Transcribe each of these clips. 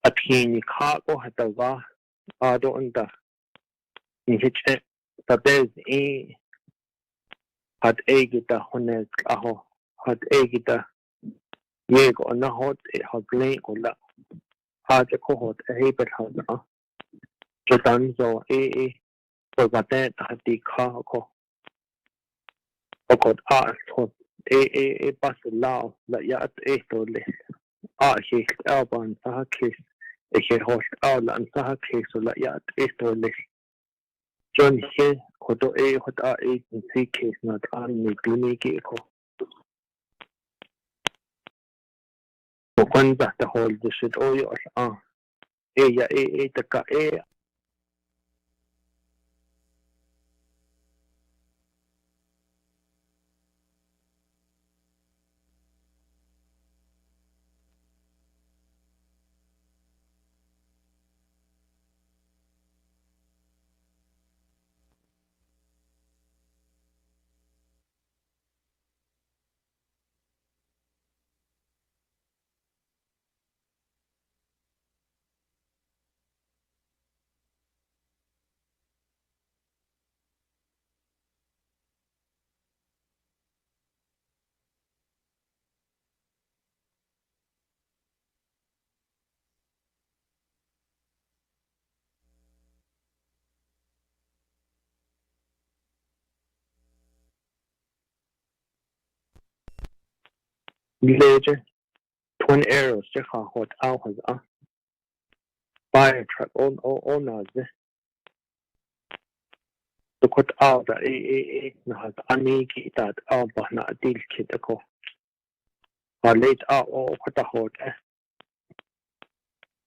at hini kako hatawa ado unda ni hiche tabez hat egita honet aho hat egita yego na hot hotlen kola hat ko hot hebet hana jotanzo forgotten hati kha ko okot hot pasulao la yat tole he alban sa case he host outland sa case la yat tole John he koto hota agency case not on me clinic ko kwanda the whole the shit yo ya taka later twin arrows check hot out has fire truck on nas the cut out na has aniki that but not deal kit ko late out cut hot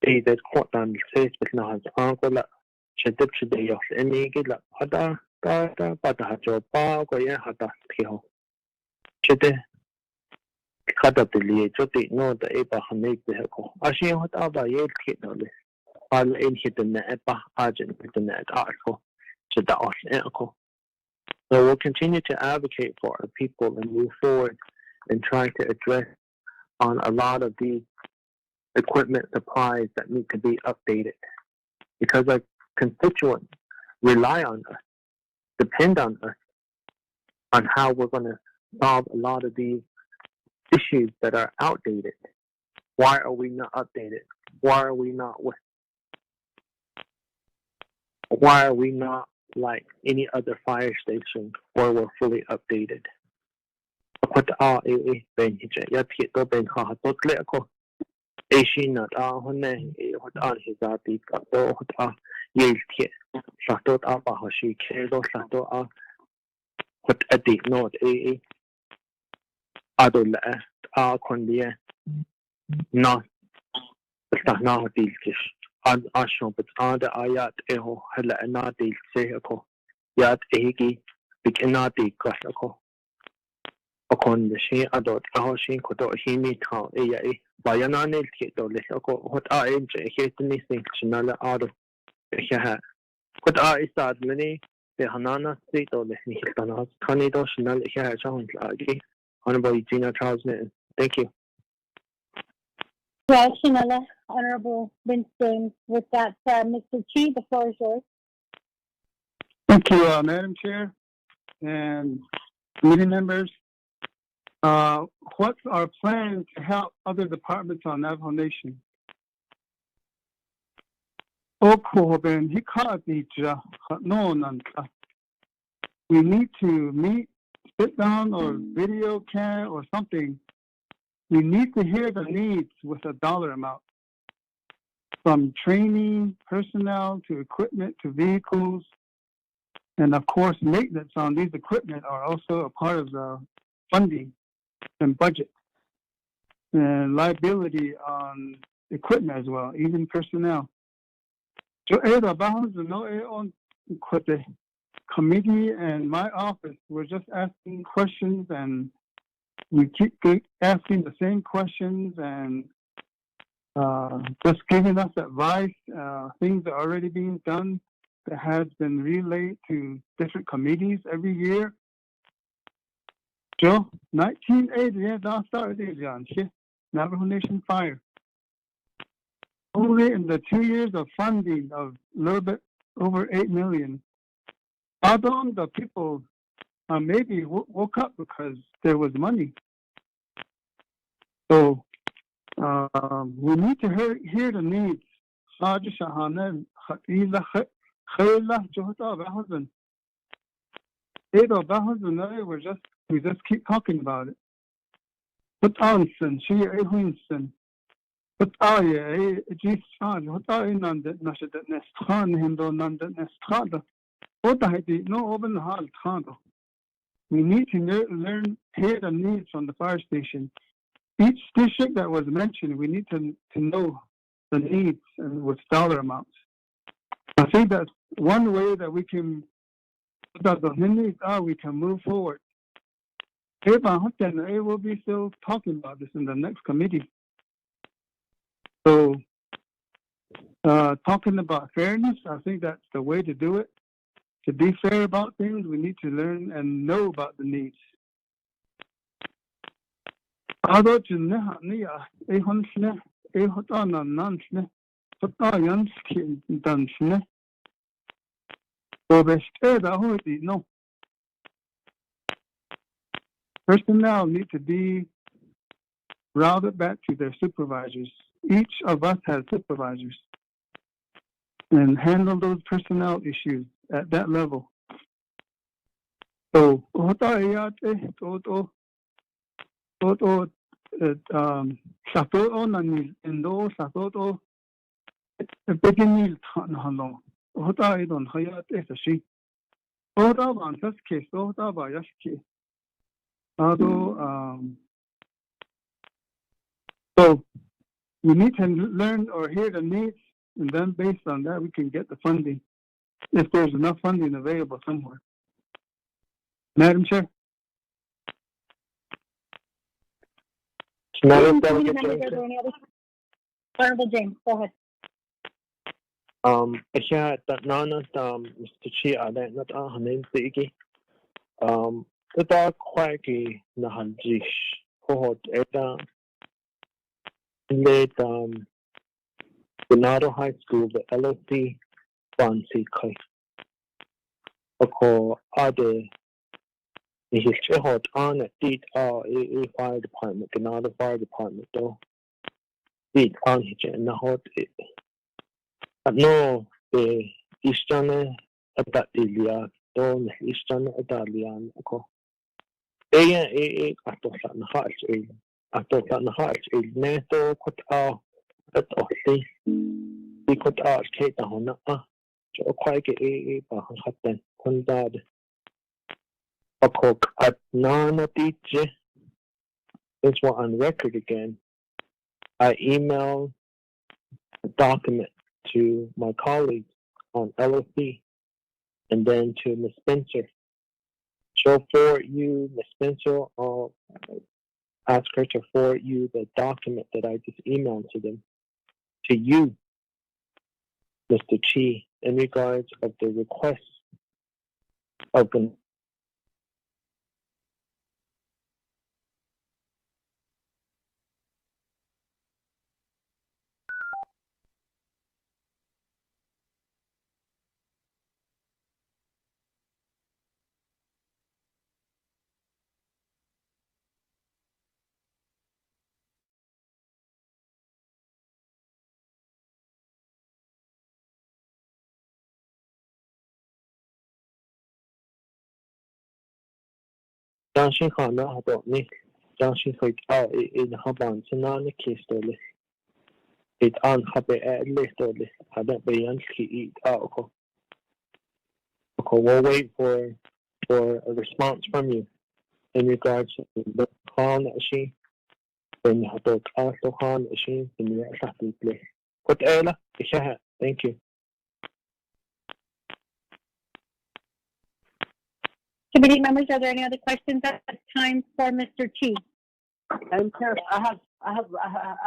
that cut on says but na has angola chedip chede yo aniki la hada ta pata jo pa ko ya hata thiho chede kada dili joti no da eba hamek de ko ashi hot aba yel kit no le al in hit the net agent with the net article to the article. So we'll continue to advocate for our people and move forward and try to address on a lot of these equipment supplies that need to be updated because our constituents rely on us, depend on us, on how we're going to solve a lot of these issues that are outdated. Why are we not updated? Why are we not like any other fire station where we're fully updated? Ad ashon but ada ayat eho hala anati sehako yat egi bikinati kasako okon the she adot aho shin koto himi ta bayanane kito lesako hot nj hetni think chinala ado ha kot isad mani the hanana sito lesni hitana kanido shinal ha chahun lagi honorable Gina Charles Newton. Thank you. Well, Shanella, Honorable Vince James, with that, Mr. Chi, the floor is yours. Thank you, Madam Chair and committee members. What's our plan to help other departments on Navajo Nation? We need to meet, sit down, or video can or something. We need to hear the needs with a dollar amount, from training, personnel, to equipment, to vehicles. And of course, maintenance on these equipment are also a part of the funding and budget. And liability on equipment as well, even personnel. So the committee and my office were just asking questions, and we keep asking the same questions and just giving us advice. Things are already being done that has been relayed to different committees every year. So 1980, Navajo Nation Fire. only in the 2 years of funding of a little bit over 8 million, although the people maybe woke up because there was money. So we need to hear the needs. We just keep talking about it. But Alson, she a Winston. But I just found what I nanded Nashadet Nestran Hindo Nandet Nestrada. What I did no open hall condo. We need to hear the needs from the fire station. Each district that was mentioned, we need to know the needs and with dollar amounts. I think that's one way that we can, that the needs are, we can move forward. We'll be still talking about this in the next committee. So, talking about fairness, I think that's the way to do it. To be fair about things, we need to learn and know about the needs. Personnel need to be routed back to their supervisors. Each of us has supervisors and handle those personnel issues at that level. So, so we need to learn or hear the needs, and then based on that, we can get the funding, if there's enough funding available somewhere. Madam Chair? Honorable James, go ahead. Yeah, that Nana, Mr. Chi, that not Hanin Sigi. The dog quaggy Nahanjish, Cohort Eda, late Bernardo High School, the LOC, Fancy Kai. Oko Ade, his Chehot on it, did a fire department, Bernardo Fire Department, though. Did on his and the hot. No, the Eastern at Ilia, don't Eastern Italian. I thought that the heart is Neto cut out at Oxley. We could ask Kate the Hona, so quite a happen on that. A cook at Nana teacher. This one on record again. I emailed a document to my colleagues on LOC and then to Ms. Spencer. So for you, Ms. Spencer, I'll ask her to forward you the document that I just emailed to them. To you, Mr. Chi, in regards of the request of the Johnson Hana about me. Johnson Hoyt out in Haban Sanana Kistoli. It on Happy at Listoli. I don't be eat out. We'll wait for a response from you in regards to the call that she when you have to ask the call that she in the exactly place. What Ella? Thank you. Committee members, are there any other questions at this time for Mr. Chi? Madam Chair, I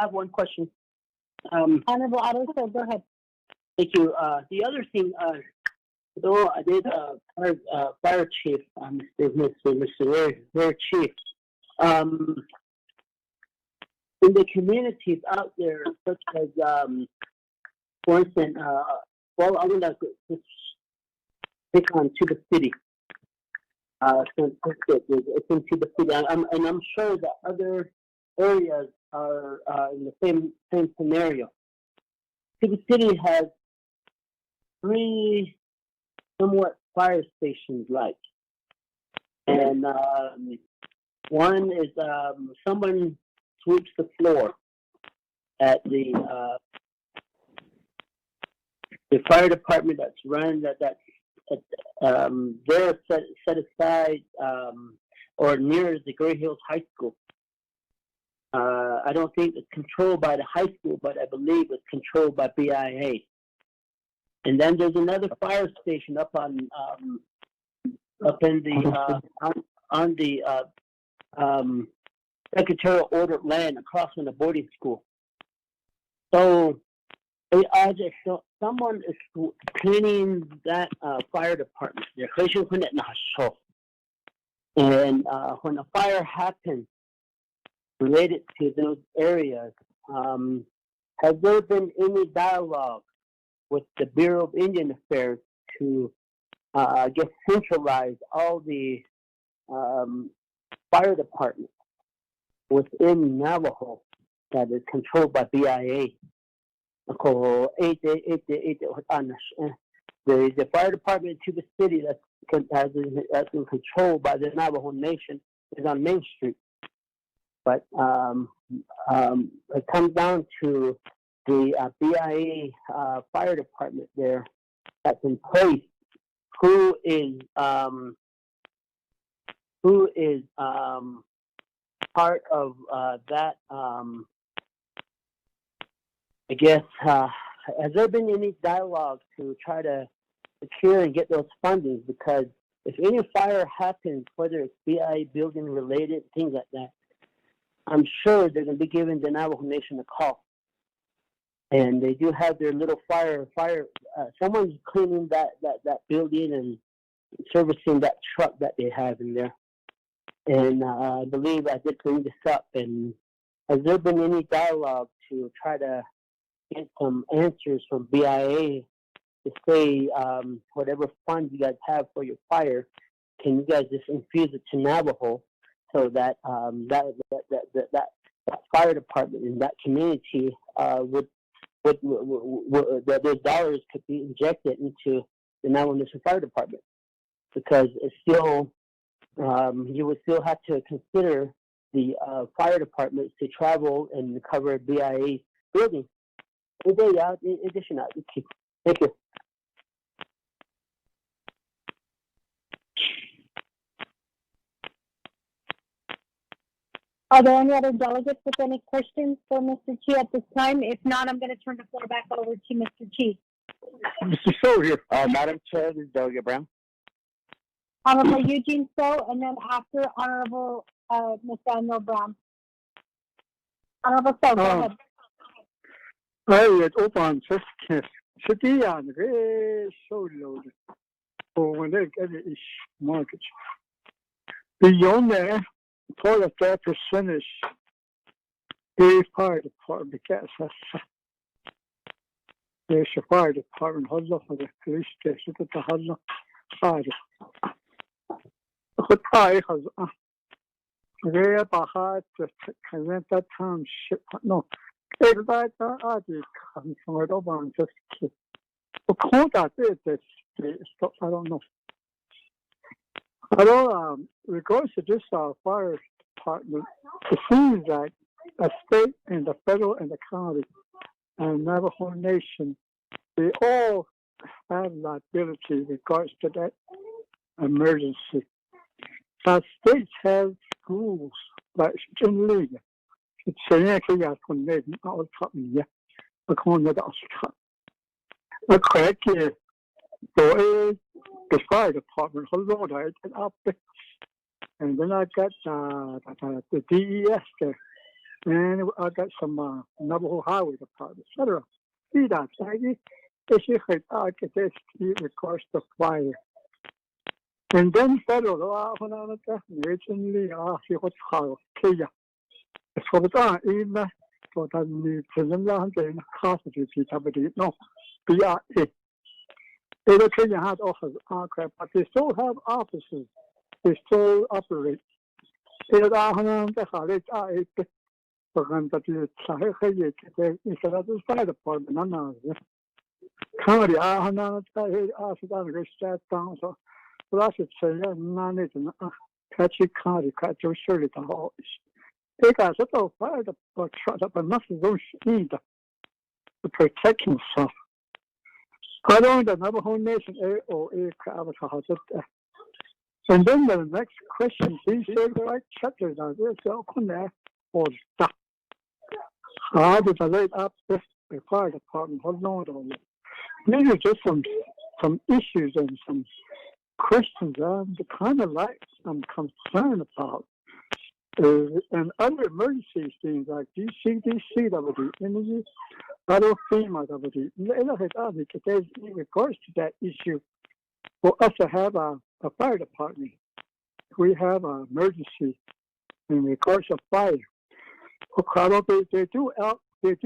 have one question. Honorable Otto, so go ahead. Thank you. The other thing, though I did fire chief, Mr. Ware Chief. In the communities out there, such as for instance, well, I'm gonna just pick on Tuba City. Since it's in Tuba City, I'm sure that other areas are in the same scenario. Tuba City has 3 somewhat fire stations, and one is someone sweeps the floor at the fire department that's run they're set aside or near the Gray Hills High School. I don't think it's controlled by the high school, but I believe it's controlled by BIA. And then there's another fire station up in the on the secretarial ordered land across from the boarding school. So someone is cleaning that fire department. And when a fire happens related to those areas, has there been any dialogue with the Bureau of Indian Affairs to, centralize all the fire departments within Navajo that is controlled by BIA? The fire department in Tuba City that's been controlled by the Navajo Nation is on Main Street. But it comes down to the BIA fire department there that's in place. Who is part of that? Has there been any dialogue to try to secure and get those fundings? Because if any fire happens, whether it's BIA building related, things like that, I'm sure they're going to be giving the Navajo Nation a call. And they do have their little fire. Someone's cleaning that building and servicing that truck that they have in there. And I believe I did bring this up. And has there been any dialogue to try to get some answers from BIA to say whatever funds you guys have for your fire, can you guys just infuse it to Navajo so that that fire department in that community would those dollars could be injected into the Navajo Nation Fire Department? Because it's still you would still have to consider the fire departments to travel and cover BIA buildings. Thank you. Are there any other delegates with any questions for Mr. Chi at this time? If not, I'm going to turn the floor back over to Mr. Chi. Mr. So here. Madam Chair, this is Delegate Brown. Honorable Eugene So, and then after Honorable Ms. Daniel Brown. Honorable So, go ahead. I had opened city and very so loaded. When they get it is market. Beyond there, part of that percentage, the fire department gets us. There's a fire department, hold for the police station at the hold fire. What I has very bad to prevent that township. No, everybody I did come from it over and just keep. But call that this stuff, I don't know. Although, regards to this fire department, it seems like the state and the federal and the county and Navajo Nation, they all have liability in regards to that emergency. The states have schools like generally, it's saying that I made out of me, I can't let us cut. The correct the fire department, hold on, up there. And then I got the DES there, and I got some Navajo Highway Department, etc. See that, she had architects regards to fire. And then federal, originally, she was how Kaya. So that in so that the prison land in custody, no. BIA. They located has office aircraft, but they still have offices. They still operate. They are on the Harris I. But the Sahel instead of the fire department, county, down. So that's it. Say, manage and Patchy County, Catch Shirley. They got a little fire department, but nothing those need to protect himself. I don't the Navajo Nation AOA crowd. And then the next question, he said, right, chapter now, there's all connect or stuff. How did I lay up this the fire department? Hold on. Maybe just some issues and some questions the kind of like I'm concerned about. And other emergency things like DCDC that would be energy, other FEMA that would be in regards to that issue for us to have a fire department. We have an emergency in regards to fire. They do help the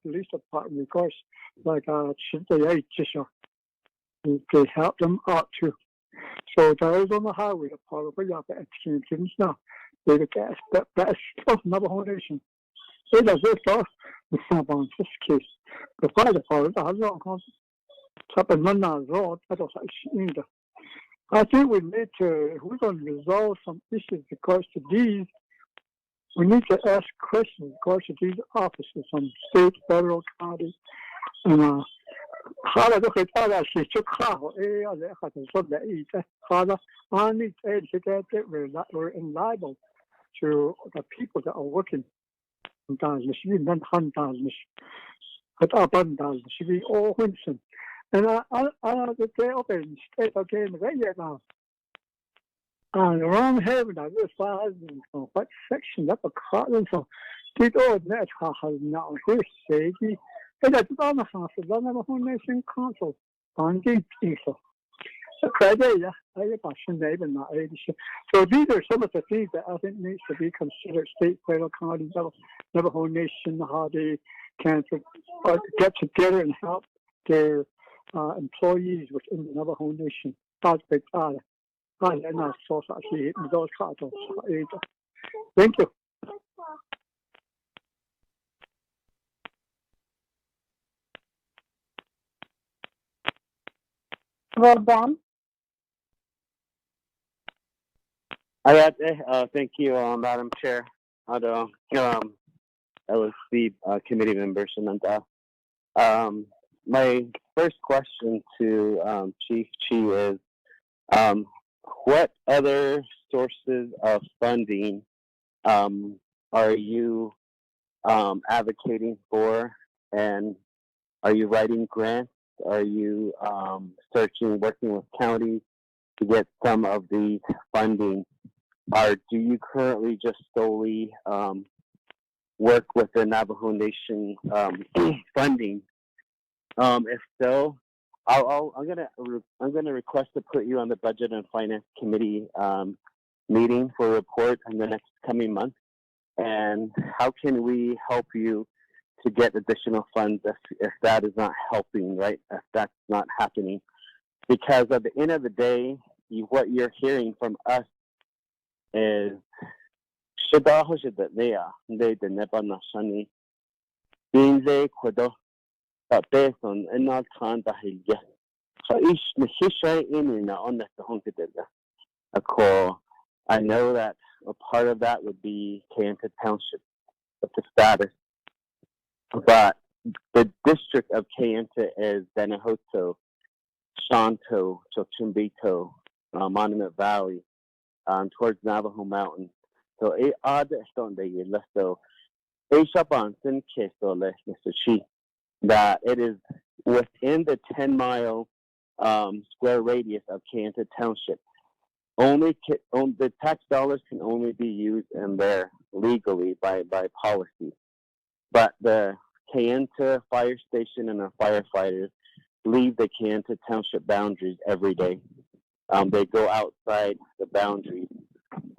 police department because like they help them out too. So there is on the highway department, we have things now. They the gas that's stuff Navajo Nation. So that's it off the Saban this case. The fire department has on top of road, I don't either. I think we need to if we're going to resolve some issues because to these we need to ask questions because of these officers from state, federal, county, and how do we tell that she took how we're liable to the people that are working. All Winston. And I they open state again right now. And around here, that is what section of a cotton so did all that has now his safety. And that's on the house of the Navajo Nation Council on the people. So, so these are some of the things that I think needs to be considered state, federal, county, Navajo Nation, how they can get together and help their employees within the Navajo Nation. Thank you. Well done. Thank you, Madam Chair. LSC committee members and my first question to Chief Chi is what other sources of funding are you advocating for, and are you writing grants? Are you working with counties to get some of these funding? Or do you currently just solely work with the Navajo Nation funding? If so, I'm gonna request to put you on the Budget and Finance Committee meeting for a report in the next coming month. And how can we help you to get additional funds if that is not helping, right? If that's not happening, because at the end of the day, what you're hearing from us is I know that a part of that would be Kayenta Township with the status, but the district of Kayenta is Benehoto, Shanto, Chochumbito, Monument Valley, towards Navajo Mountain. So that it is within the 10-mile square radius of Kayenta Township. The tax dollars can only be used in there legally by policy. But the Kayenta Fire Station and our firefighters leave the Kayenta Township boundaries every day. They go outside the boundaries.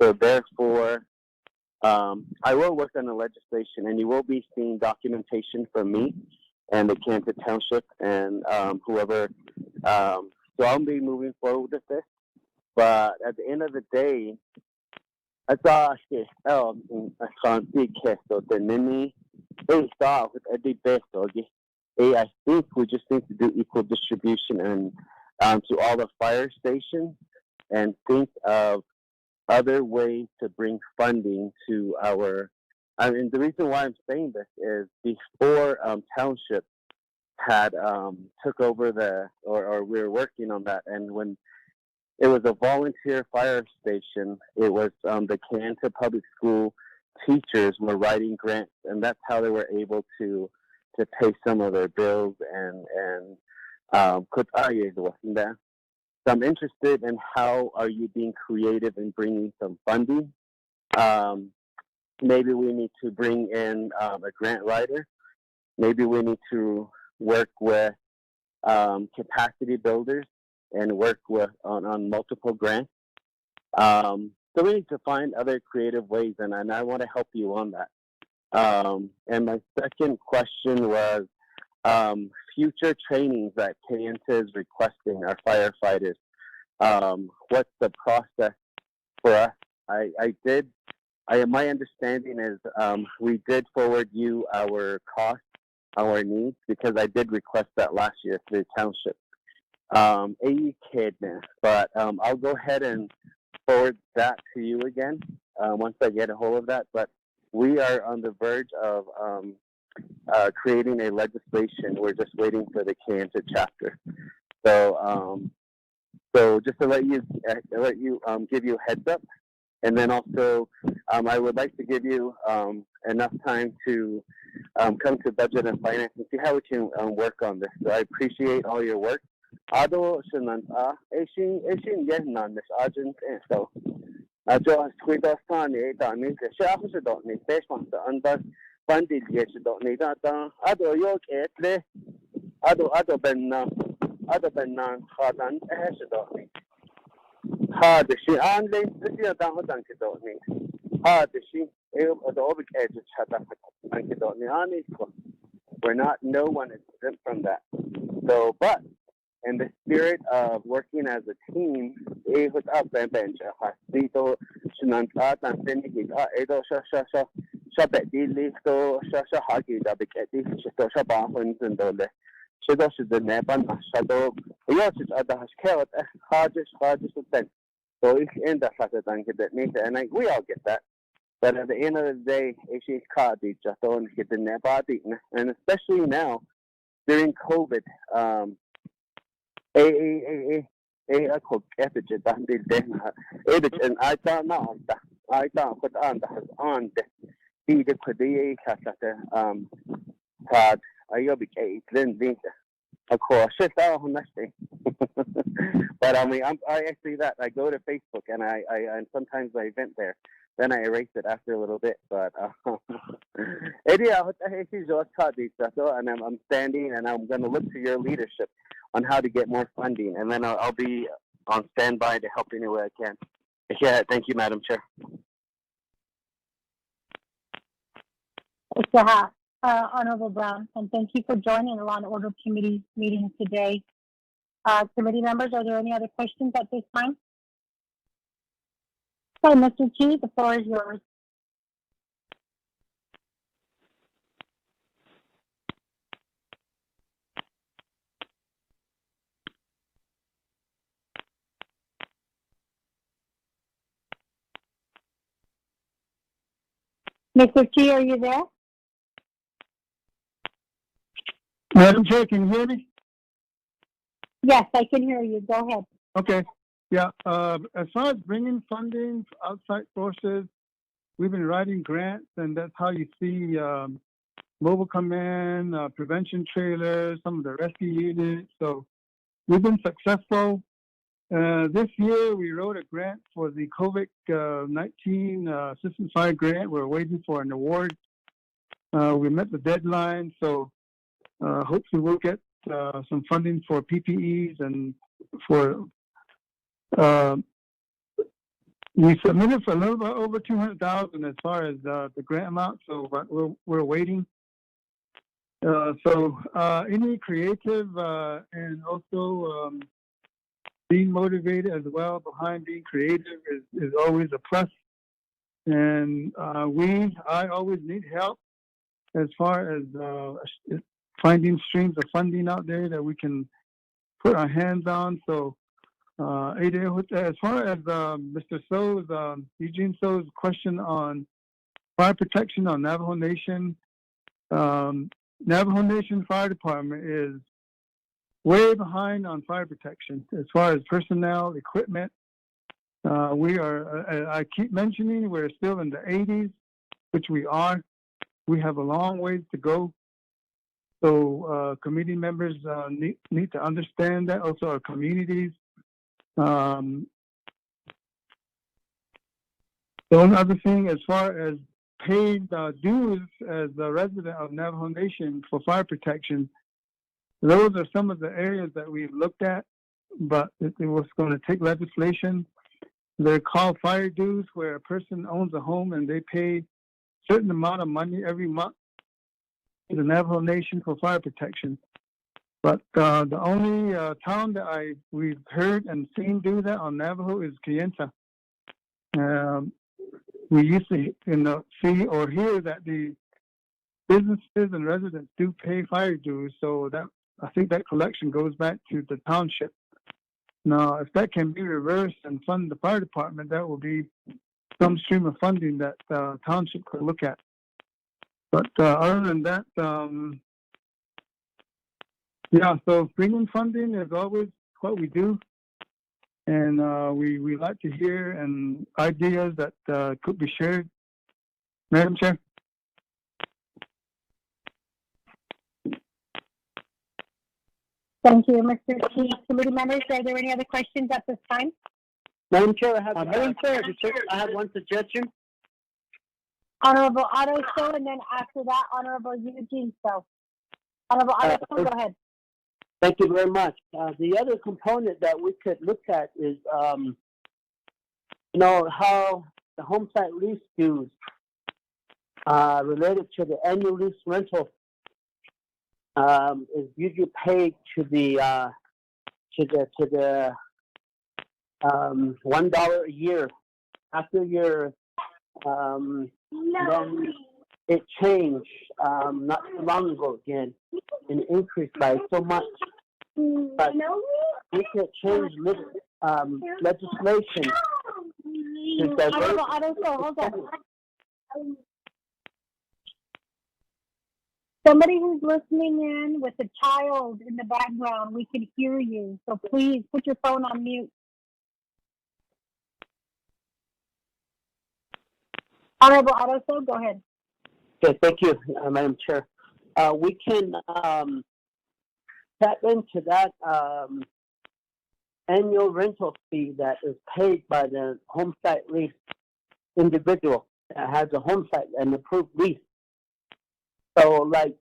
So therefore, I will work on the legislation, and you will be seeing documentation from me and the Kansas Township and whoever. So I'll be moving forward with this. But at the end of the day, I thought I can't see so the mini start with a best I think we just need to do equal distribution and to all the fire stations and think of other ways to bring funding to our. I mean, the reason why I'm saying this is before Township had took over or we were working on that, and when it was a volunteer fire station, it was the Kansas Public School teachers were writing grants, and that's how they were able to pay some of their bills and so I'm interested in how are you being creative in bringing some funding. Maybe we need to bring in a grant writer. Maybe we need to work with capacity builders and work with on multiple grants. So we need to find other creative ways, and I want to help you on that. And my second question was future trainings that Kansas is requesting our firefighters. What's the process for us? My understanding is we did forward you our costs, our needs, because I did request that last year through Township. But I'll go ahead and forward that to you again once I get a hold of that. But we are on the verge of creating a legislation. We're just waiting for the Kansas chapter. So just to let you give you a heads up, and then also I would like to give you enough time to come to Budget and Finance and see how we can work on this. So I appreciate all your work. So no one is exempt from that. So, but in the spirit of working as a team, and we all get that. But at the end of the day, and especially now during COVID, and I don't know. I don't put on the of course, but I mean, I actually that I go to Facebook and I sometimes I vent there. Then I erase it after a little bit. But and I'm standing and I'm going to look to your leadership on how to get more funding, and then I'll be on standby to help any way I can. Yeah, thank you, Madam Chair. Honorable Brown, and thank you for joining the Law and Order Committee meeting today. Committee members, are there any other questions at this time? So, Mr. Chi, the floor is yours. Mr. Chi, are you there? Madam Chair, can you hear me? Yes, I can hear you. Go ahead. Okay. Yeah. As far as bringing funding for outside sources, we've been writing grants, and that's how you see mobile command, prevention trailers, some of the rescue units. So we've been successful. This year, we wrote a grant for the COVID-19 Assistance Fire Grant. We're waiting for an award. We met the deadline, so hopefully we'll get some funding for PPEs and for we submitted for a little bit over $200,000 as far as the grant amount, so we're waiting. Any creative and also being motivated as well behind being creative is always a plus. And I always need help as far as finding streams of funding out there that we can put our hands on. So, as far as Mr. So's, Eugene So's question on fire protection on Navajo Nation, Navajo Nation Fire Department is way behind on fire protection as far as personnel, equipment. We are, I keep mentioning, we're still in the 80s, which we are. We have a long ways to go. So committee members need to understand that. Also our communities. The only other thing, as far as paid dues as a resident of Navajo Nation for fire protection, those are some of the areas that we've looked at, but it was going to take legislation. They're called fire dues, where a person owns a home and they pay a certain amount of money every month to the Navajo Nation for fire protection. But the only town that we've heard and seen do that on Navajo is Kayenta. We used to see or hear that the businesses and residents do pay fire dues, so that I think that collection goes back to the township. Now, if that can be reversed and fund the fire department, that will be some stream of funding that the township could look at. But other than that, so bringing funding is always what we do. And we like to hear and ideas that could be shared. Madam Chair? Thank you, Mr. Chief. Committee members, are there any other questions at this time? Madam Chair, I have one suggestion. Honorable Otto So, and then after that, Honorable Eugene So. Honorable Otto So, go ahead. Thank you very much. The other component that we could look at is, how the home site lease dues related to the annual lease rental is usually paid to the $1 a year. After your then it changed not too long ago again and increased by so much. But we could change legislation. Hold on. Somebody who's listening in with a child in the background, we can hear you. So please put your phone on mute. Honorable Otto, go ahead. Okay, thank you, Madam Chair. We can tap into that annual rental fee that is paid by the home site lease individual that has a home site and approved lease. So, like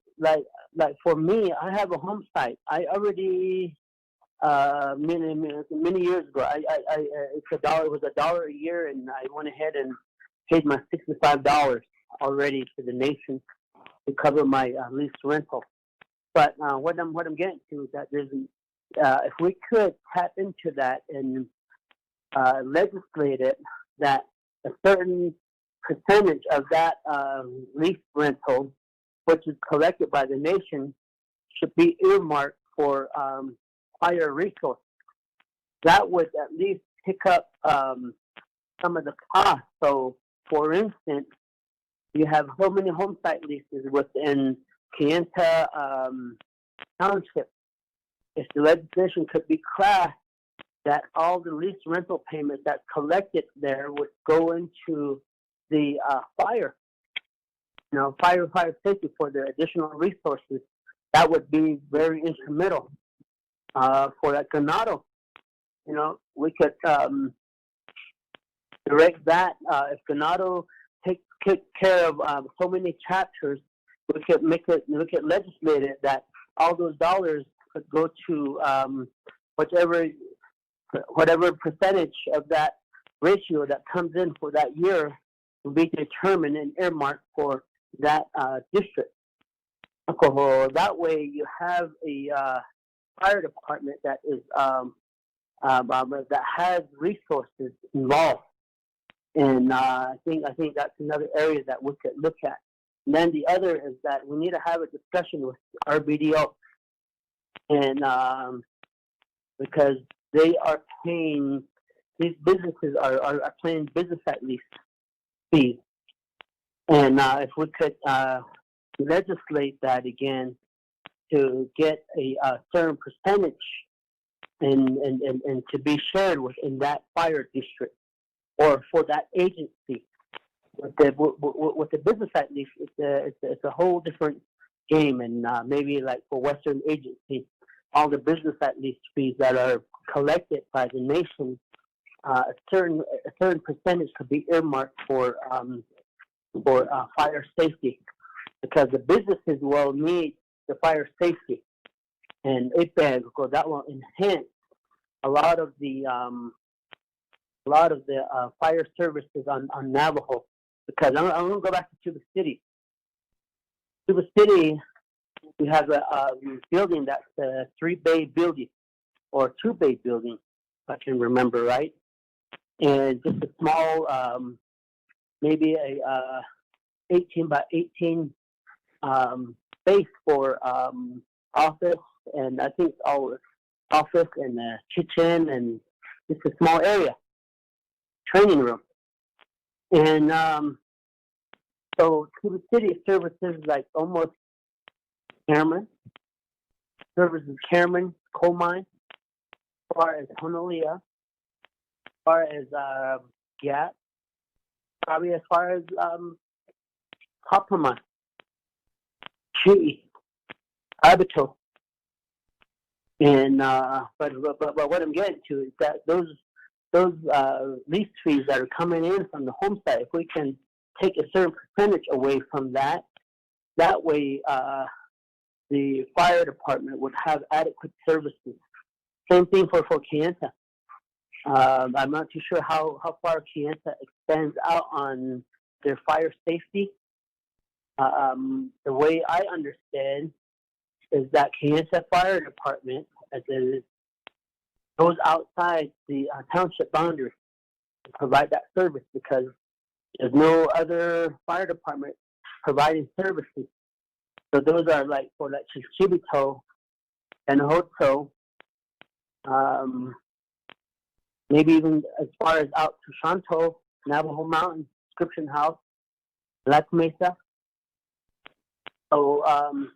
for me, I have a home site. I already many years ago, it was $1 a year, and I went ahead and paid my $65 already to the nation to cover my lease rental. But what I'm getting to is that there's if we could tap into that and legislate it, that a certain percentage of that lease rental, which is collected by the nation, should be earmarked for fire resources. That would at least pick up some of the costs. So, for instance, you have so many home site leases within Kayenta Township. If the legislation could be crafted that all the lease rental payments that's collected there would go into the fire safety for the additional resources, that would be very instrumental for that Ganado. We could direct that. If Ganado take care of so many chapters, we could look at legislated that all those dollars could go to whatever percentage of that ratio that comes in for that year will be determined and earmarked for that district. alcohol. That way, you have a fire department that is that has resources involved, and I think that's another area that we could look at. And then the other is that we need to have a discussion with our BDO, and because they are paying, these businesses are paying business at least fees, and if we could legislate that again to get a certain percentage and to be shared within that fire district or for that agency. With the business at least, it's a whole different game, and maybe like for Western agency, all the business at least fees that are collected by the nation, a certain percentage could be earmarked for fire safety, because the businesses will need the fire safety, and because that will enhance a lot of the fire services on Navajo. Because I'm going to go back to Tuba City. Tuba City, we have a building that's a 3-bay building, or 2-bay building, if I can remember right. And just a small, maybe a 18 by 18 space for office, and I think all office and kitchen, and just a small area, training room. And so Tuba City services like almost Cameron, services Cameron, coal mine, as far as Honolulu, as far as Gap, probably as far as Kapama, Chi, Abato. And but what I'm getting to is that those lease fees that are coming in from the home site, if we can take a certain percentage away from that, that way the fire department would have adequate services. Same thing for Kayenta. I'm not too sure how far Kayenta extends out on their fire safety. The way I understand is that Kayenta Fire Department goes outside the township boundary to provide that service, because there's no other fire department providing services. So those are like for like Chibito and Hoto, maybe even as far as out to Shanto, Navajo Mountain, Inscription House, La Mesa. So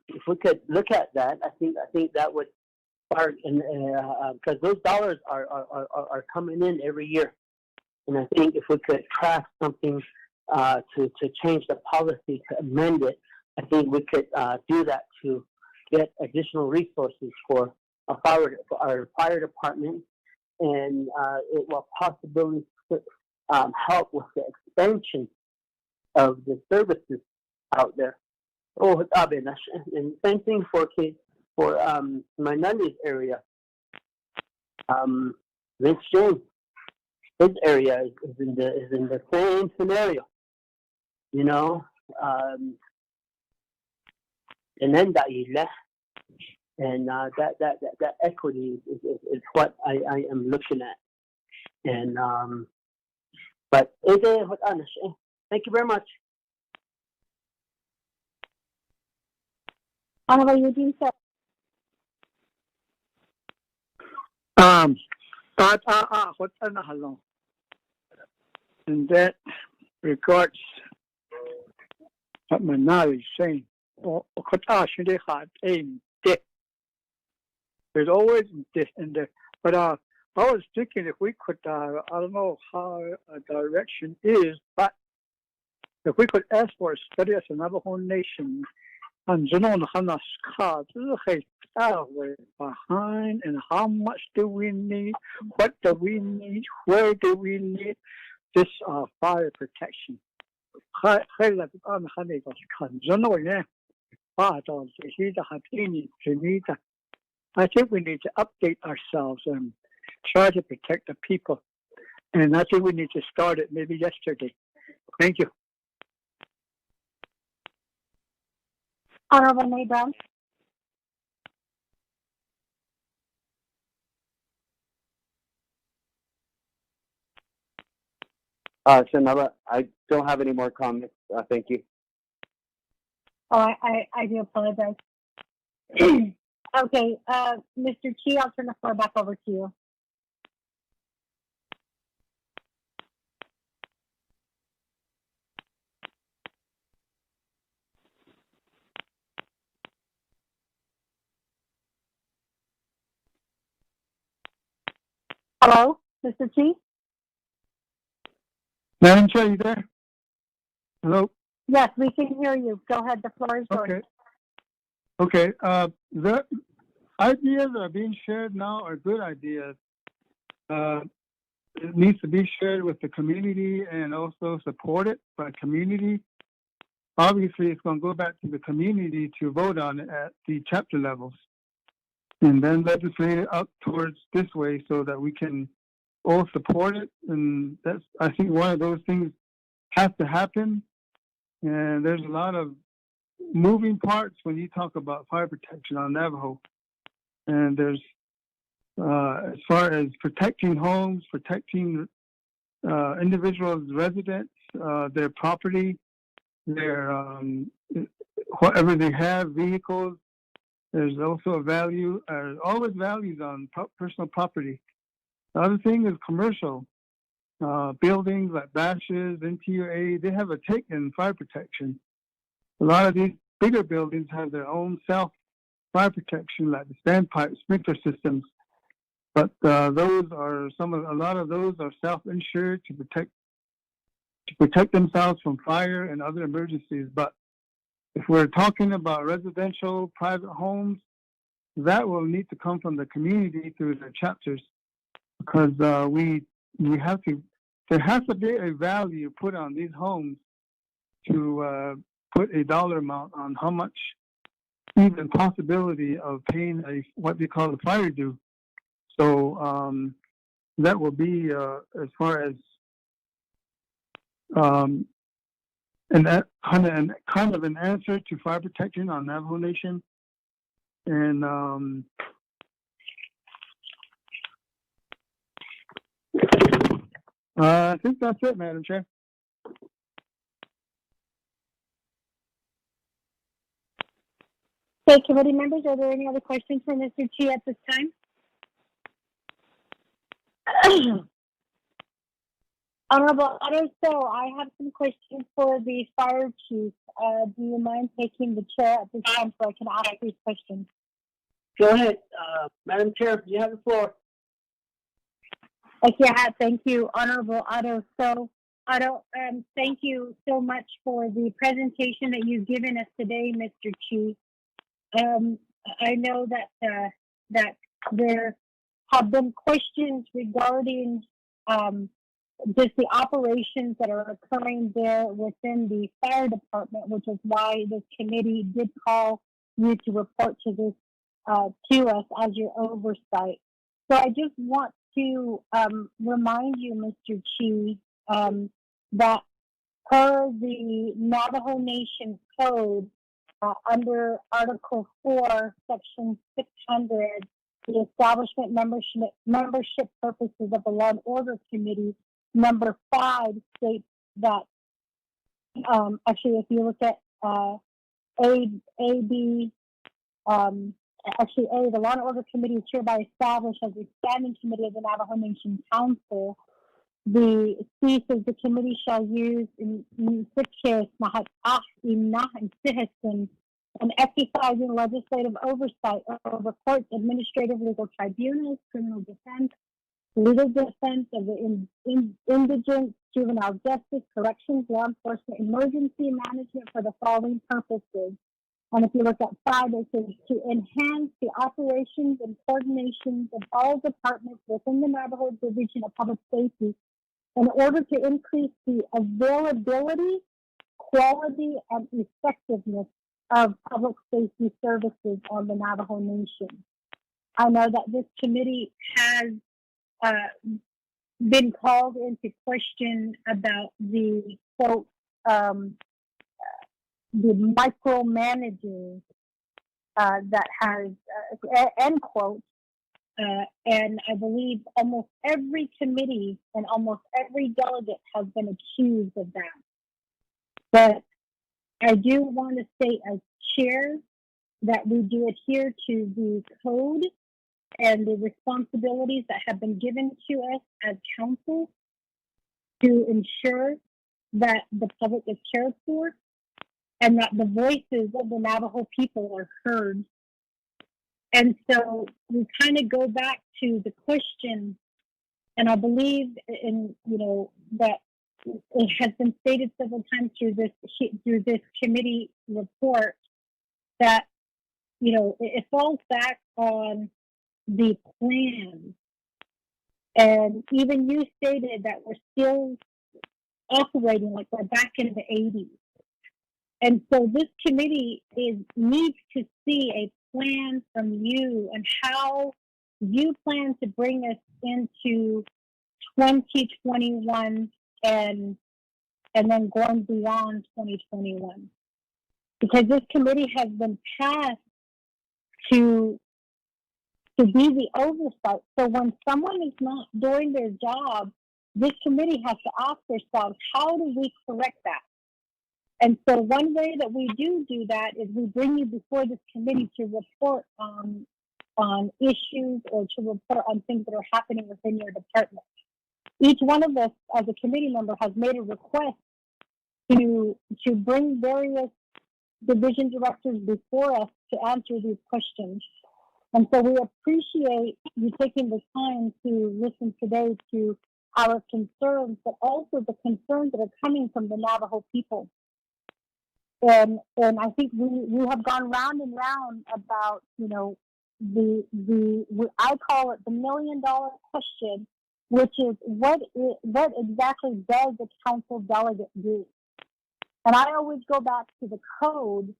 if we could look at that, I think that would start, because those dollars are coming in every year, and I think if we could craft something to change the policy, to amend it, I think we could do that to get additional resources for our fire department, and it will possibly help with the expansion of the services out there. Oh, and same thing for Manani's area. Vince James, his area is in the same scenario, you know. And then and that equity is what I am looking at. And but thank you very much. Honorable Eugene, sir. In that regards, what Manali is saying, there's always this in there. But I was thinking if we could, I don't know how direction is, but if we could ask for a study as a Navajo nation, and behind, and how much do we need, what do we need, where do we need this fire protection. I think we need to update ourselves and try to protect the people. And I think we need to start it maybe yesterday. Thank you. Honorable May Brown. Shanella, I don't have any more comments. Thank you. Oh, I do apologize. Okay, Mr. Chi, I'll turn the floor back over to you. Hello, Mr. Chi? Madam Chair, you there? Hello? Yes, we can hear you. Go ahead, the floor is yours. Okay. The ideas that are being shared now are good ideas. It needs to be shared with the community and also supported by community. Obviously, it's going to go back to the community to vote on it at the chapter levels, and then legislate it up towards this way so that we can all support it. And that's, I think, one of those things has to happen. And there's a lot of moving parts when you talk about fire protection on Navajo. And there's, as far as protecting homes, protecting individuals' residents, their property, their whatever they have, vehicles. There's also a value, always values on personal property. The other thing is commercial buildings like Bashes, NTUA. They have a take in fire protection. A lot of these bigger buildings have their own self fire protection, like the standpipe sprinkler systems. But those are a lot of those are self-insured to protect themselves from fire and other emergencies. But if we're talking about residential private homes, that will need to come from the community through their chapters, because we have to. There has to be a value put on these homes to put a dollar amount on how much even possibility of paying what they call a fire due. So that will be as far as and that kind of an answer to fire protection on Navajo Nation. And I think that's it, Madam Chair. Okay, committee members, are there any other questions for Mr. Chi at this time? Honorable Otto, so I have some questions for the fire chief. Do you mind taking the chair at this time so I can ask these questions? Go ahead, Madam Chair, you have the floor. Okay, thank you, Honorable Otto. So, Otto, thank you so much for the presentation that you've given us today, Mr. Chi. I know that that there have been questions regarding just the operations that are occurring there within the fire department, which is why this committee did call you to report to this to us as your oversight. So I just want to remind you, Mr. Chi, that per the Navajo Nation Code, under Article 4, Section 600, the establishment membership purposes of the Law and Order Committee, number 5 states that, actually, if you look at the Law and Order Committee is hereby established as a standing committee of the Navajo Nation Council. The C says the committee shall use in and exercising legislative oversight over courts, administrative legal tribunals, criminal defense, legal defense of the indigent, juvenile justice, corrections, law enforcement, emergency management for the following purposes. And if you look at 5, it says to enhance the operations and coordination of all departments within the Navajo Division of Public Safety in order to increase the availability, quality, and effectiveness of public safety services on the Navajo Nation. I know that this committee has been called into question about the, quote, micromanaging that has end quote. And I believe almost every committee and almost every delegate has been accused of that. But I do want to state as chair that we do adhere to the code and the responsibilities that have been given to us as council to ensure that the public is cared for and that the voices of the Navajo people are heard. And so we kind of go back to the question, and I believe that it has been stated several times through this committee report that it falls back on the plan. And even you stated that we're still operating like we're back in the 80s. And so this committee needs to see a plan from you and how you plan to bring us into 2021 and then going beyond 2021. Because this committee has been passed to be the oversight. So when someone is not doing their job, this committee has to ask themselves, how do we correct that? And so one way that we do that is we bring you before this committee to report on issues or to report on things that are happening within your department. Each one of us as a committee member has made a request to bring various division directors before us to answer these questions. And so we appreciate you taking the time to listen today to our concerns, but also the concerns that are coming from the Navajo people. And I think we have gone round and round about, I call it the $1 million question, which is what exactly does the council delegate do? And I always go back to the code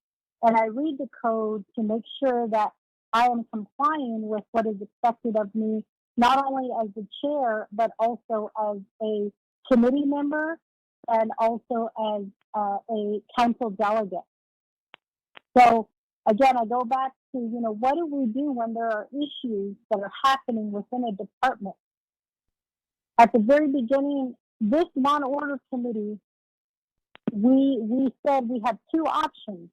and I read the code to make sure that I am complying with what is expected of me, not only as the chair, but also as a committee member and also as a council delegate. So again, I go back to, what do we do when there are issues that are happening within a department? At the very beginning, this non-order committee, we said we have two options.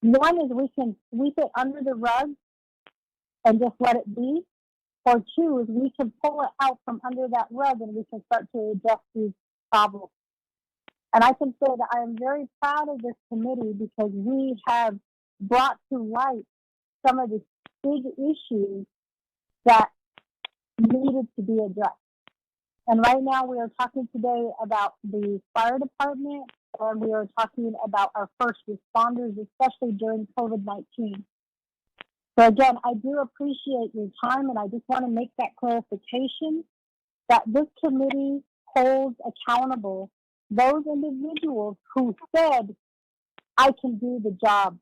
One is we can sweep it under the rug and just let it be, or two is we can pull it out from under that rug and we can start to address these problems. And I can say that I am very proud of this committee because we have brought to light some of the big issues that needed to be addressed. And right now we are talking today about the fire department, and we are talking about our first responders, especially during COVID-19. So again, I do appreciate your time, and I just want to make that clarification that this committee holds accountable those individuals who said, I can do the job,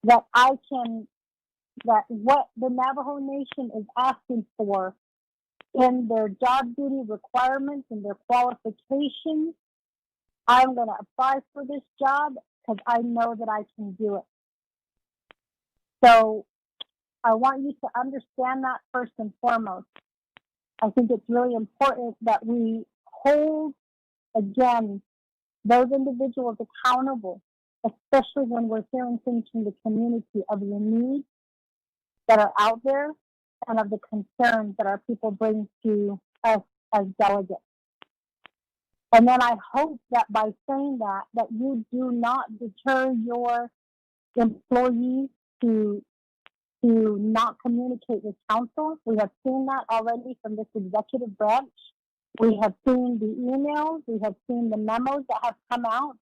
that what the Navajo Nation is asking for in their job duty requirements and their qualifications, I'm going to apply for this job because I know that I can do it. So I want you to understand that first and foremost. I think it's really important that we hold, again, those individuals accountable, especially when we're hearing things from the community of the needs that are out there and of the concerns that our people bring to us as delegates. And then I hope that by saying that you do not deter your employees to not communicate with council. We have seen that already from this executive branch. We have seen the emails. We have seen the memos that have come out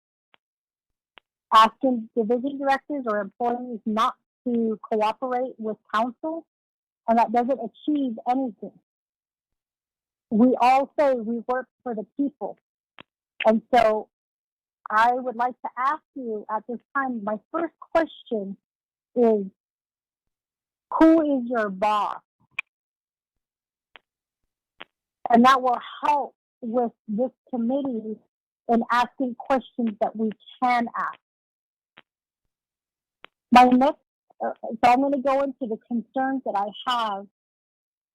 asking division directors or employees not to cooperate with council, and that doesn't achieve anything. We all say we work for the people. And so I would like to ask you at this time, my first question is, who is your boss? And that will help with this committee in asking questions that we can ask. My next, so I'm going to go into the concerns that I have.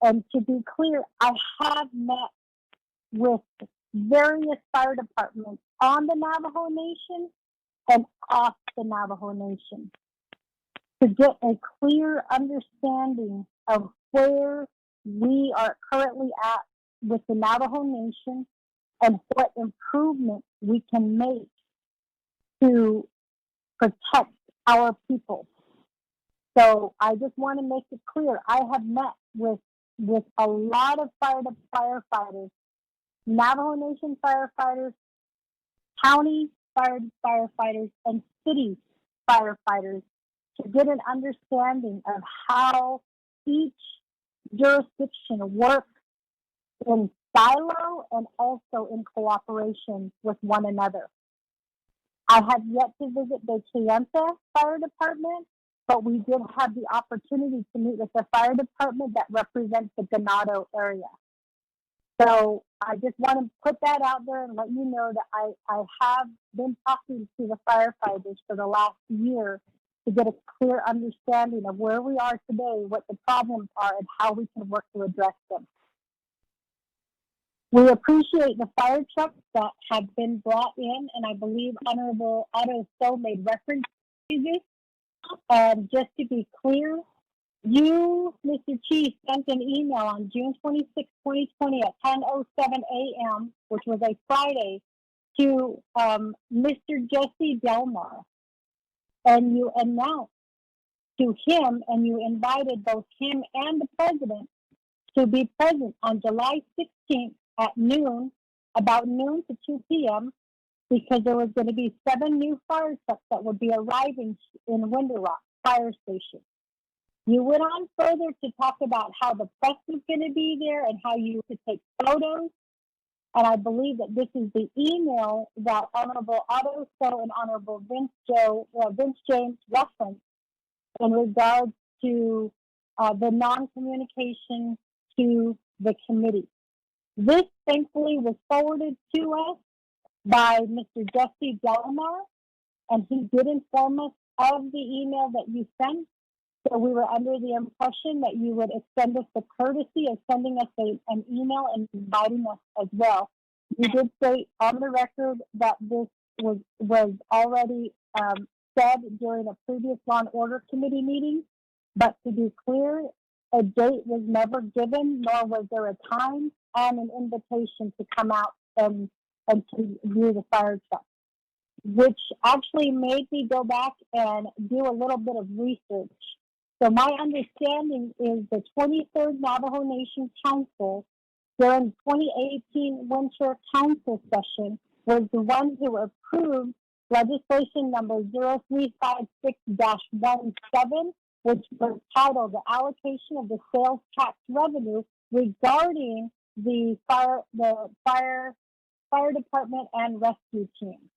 And to be clear, I have met with various fire departments on the Navajo Nation and off the Navajo Nation to get a clear understanding of where we are currently at with the Navajo Nation and what improvements we can make to protect our people. So I just want to make it clear, I have met with a lot of firefighters, Navajo Nation firefighters, county firefighters, and city firefighters to get an understanding of how each jurisdiction works in silo and also in cooperation with one another. I have yet to visit the Kayenta Fire Department, but we did have the opportunity to meet with the fire department that represents the Ganado area. So I just want to put that out there and let you know that I have been talking to the firefighters for the last year to get a clear understanding of where we are today, what the problems are, and how we can work to address them. We appreciate the fire trucks that have been brought in, and I believe Honorable Otto Stowe made reference to this. Just to be clear, you, Mr. Chief, sent an email on June 26, 2020 at 10:07 a.m., which was a Friday, to Mr. Jesse Delmar, and you announced to him, and you invited both him and the president to be present on July 16th at noon, about noon to 2 p.m., because there was going to be 7 new fire trucks that would be arriving in Window Rock Fire Station. You went on further to talk about how the press was going to be there and how you could take photos. And I believe that this is the email that Honorable Otto Stowe and Honorable Vince James referenced in regards to the non-communication to the committee. This, thankfully, was forwarded to us by Mr. Jesse Delmar, and he did inform us of the email that you sent. So we were under the impression that you would extend us the courtesy of sending us an email and inviting us as well. You did say on the record that this was already said during a previous Law and Order Committee meeting, but to be clear, a date was never given, nor was there a time and an invitation to come out and to view the fire truck, which actually made me go back and do a little bit of research. So my understanding is the 23rd Navajo Nation Council during 2018 Winter Council session was the one who approved legislation number 0356-17, which was titled the allocation of the sales tax revenue regarding the fire department and rescue team.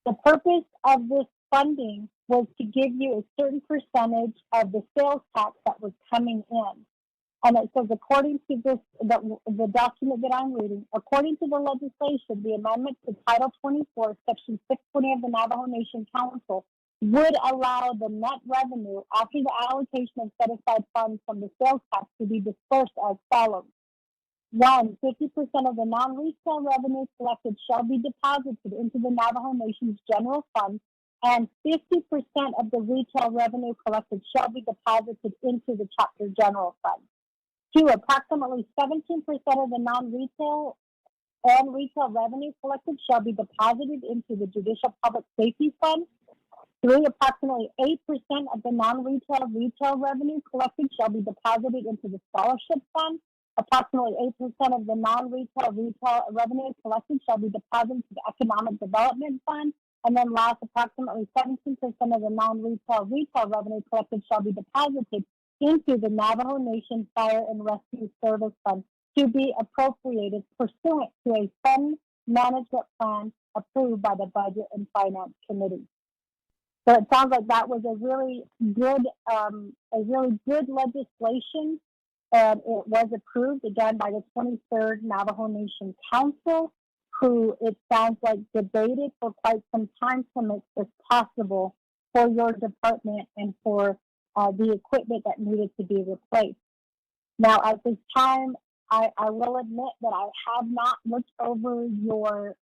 The purpose of this funding was to give you a certain percentage of the sales tax that was coming in. And it says, according to this, the document that I'm reading, according to the legislation, the amendment to Title 24, Section 620 of the Navajo Nation Council would allow the net revenue after the allocation of set-aside funds from the sales tax to be dispersed as follows. 1, 50% of the non-retail revenue collected shall be deposited into the Navajo Nation's general fund, and 50% of the retail revenue collected shall be deposited into the chapter general fund. 2, approximately 17% of the non-retail and retail revenue collected shall be deposited into the Judicial Public Safety Fund. 3, approximately 8% of the non-retail retail revenue collected shall be deposited into the Scholarship Fund. Approximately 8% of the non-retail retail revenue collected shall be deposited to the Economic Development Fund. And then last, approximately 17% of the non-retail retail revenue collected shall be deposited into the Navajo Nation Fire and Rescue Service Fund to be appropriated pursuant to a fund management plan approved by the Budget and Finance Committee. So it sounds like that was a really good legislation, and it was approved again by the 23rd Navajo Nation Council, who it sounds like debated for quite some time to make this possible for your department and for the equipment that needed to be replaced. Now, at this time, I will admit that I have not looked over your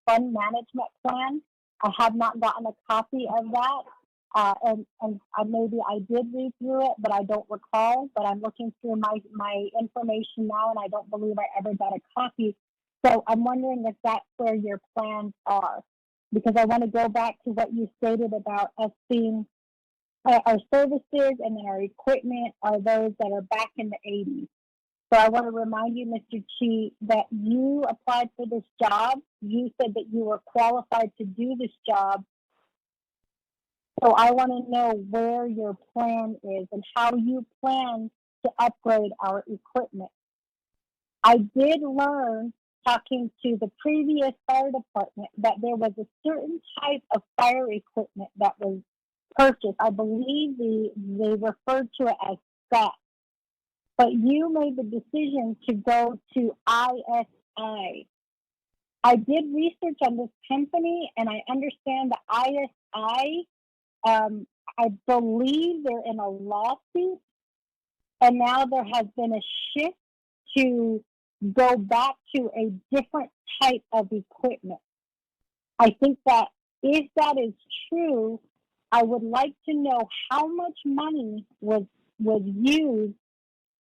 fund management plan. I have not gotten a copy of that. And maybe I did read through it, but I don't recall. But I'm looking through my information now, and I don't believe I ever got a copy. So I'm wondering if that's where your plans are, because I want to go back to what you stated about us being our services and then our equipment are those that are back in the 80s. So I want to remind you, Mr. Chi, that you applied for this job. You said that you were qualified to do this job. So I want to know where your plan is and how you plan to upgrade our equipment. I did learn, talking to the previous fire department, that there was a certain type of fire equipment that was purchased. I believe they referred to it as SCOT. But you made the decision to go to ISI. I did research on this company, and I understand that ISI, I believe they're in a lawsuit, and now there has been a shift to go back to a different type of equipment. I think that if that is true, I would like to know how much money was used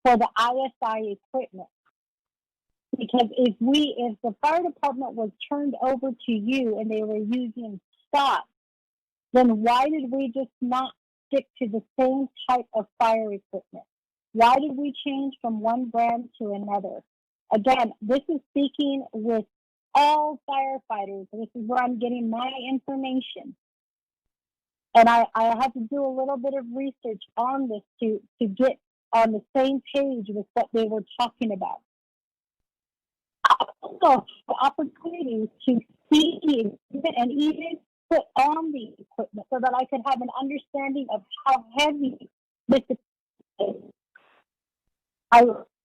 for the ISI equipment. Because if the fire department was turned over to you and they were using stock, then why did we just not stick to the same type of fire equipment? Why did we change from one brand to another? Again, this is speaking with all firefighters. This is where I'm getting my information. And I had to do a little bit of research on this to get on the same page with what they were talking about. Also, the opportunity to see and even put on the equipment so that I could have an understanding of how heavy this is.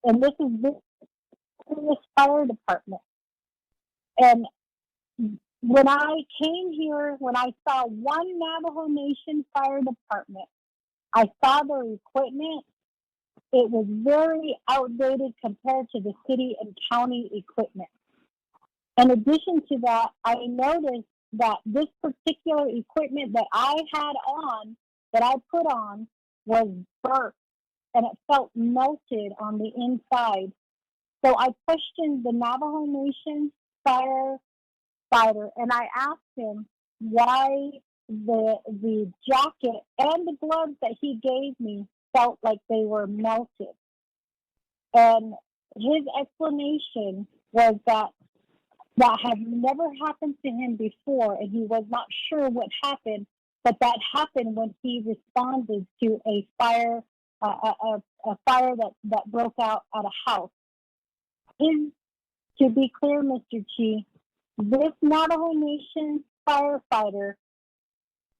This is this fire department. And when I came here, when I saw one Navajo Nation fire department, I saw their equipment. It was very outdated compared to the city and county equipment. In addition to that, I noticed that this particular equipment that I had on, that I put on, was burnt, and it felt melted on the inside. So I questioned the Navajo Nation firefighter, and I asked him why the jacket and the gloves that he gave me felt like they were melted. And his explanation was that had never happened to him before, and he was not sure what happened, but that happened when he responded to a fire, a fire that broke out at a house. To be clear, Mr. Chi, this Navajo Nation firefighter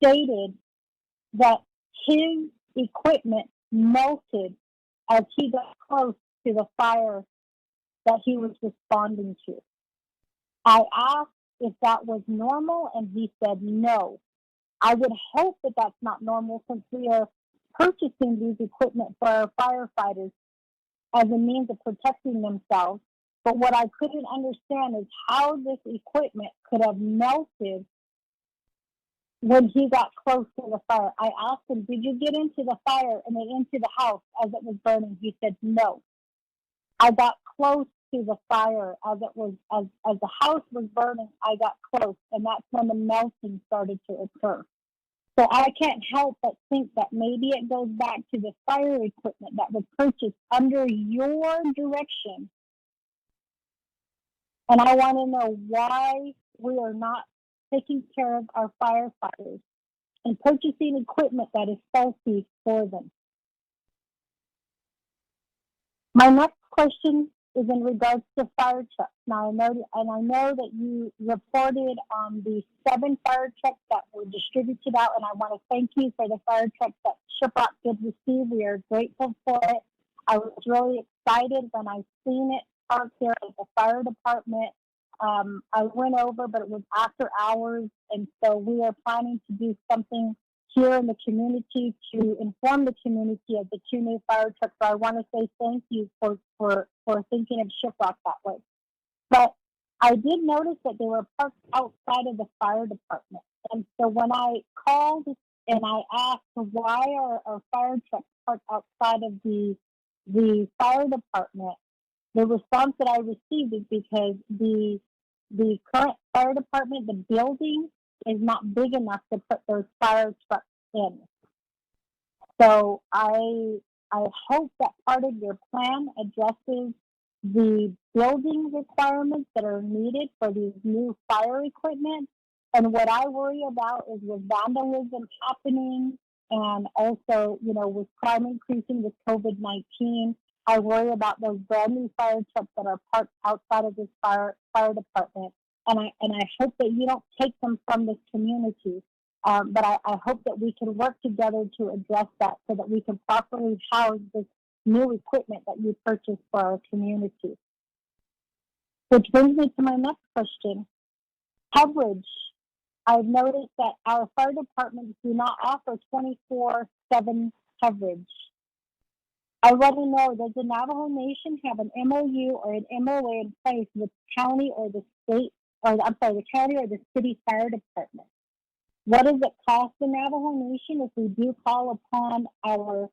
stated that his equipment melted as he got close to the fire that he was responding to. I asked if that was normal, and he said no. I would hope that that's not normal, since we are purchasing these equipment for our firefighters as a means of protecting themselves. But what I couldn't understand is how this equipment could have melted when he got close to the fire. I asked him, did you get into the fire and then into the house as it was burning? He said no. I got close to the fire as the house was burning. I got close, and that's when the melting started to occur. So I can't help but think that maybe it goes back to the fire equipment that was purchased under your direction. And I want to know why we are not taking care of our firefighters and purchasing equipment that is faulty for them. My next question is in regards to fire trucks. Now, I know that you reported on the 7 fire trucks that were distributed out, and I want to thank you for the fire trucks that Shiprock did receive. We are grateful for it. I was really excited when I seen it parked there at the fire department. I went over, but it was after hours, and so we are planning to do something here in the community to inform the community of the 2 new fire trucks. So I want to say thank you for thinking of Shiprock that way. But I did notice that they were parked outside of the fire department. And so when I called and I asked why are our fire trucks parked outside of the fire department, the response that I received is because the current fire department, the building, is not big enough to put those fire trucks in. So I hope that part of your plan addresses the building requirements that are needed for these new fire equipment. And what I worry about is with vandalism happening and also, with crime increasing with COVID-19, I worry about those brand new fire trucks that are parked outside of this fire department. And I hope that you don't take them from this community. But I hope that we can work together to address that so that we can properly house this new equipment that you purchased for our community. Which brings me to my next question. Coverage. I've noticed that our fire departments do not offer 24/7 coverage. I want to know, does the Navajo Nation have an MOU or an MOA in place with the county or the state, the county or the city fire department? What does it cost the Navajo Nation if we do call upon our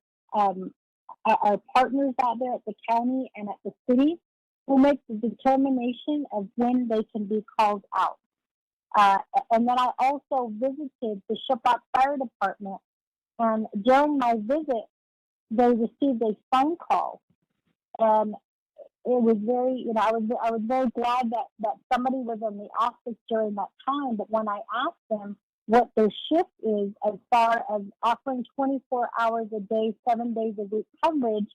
partners out there at the county and at the city? Who makes the determination of when they can be called out? And then I also visited the Shiprock Fire Department, and during my visit, they received a phone call, and it was very, I was very glad that somebody was in the office during that time. But when I asked them what their shift is as far as offering 24 hours a day, 7 days a week coverage,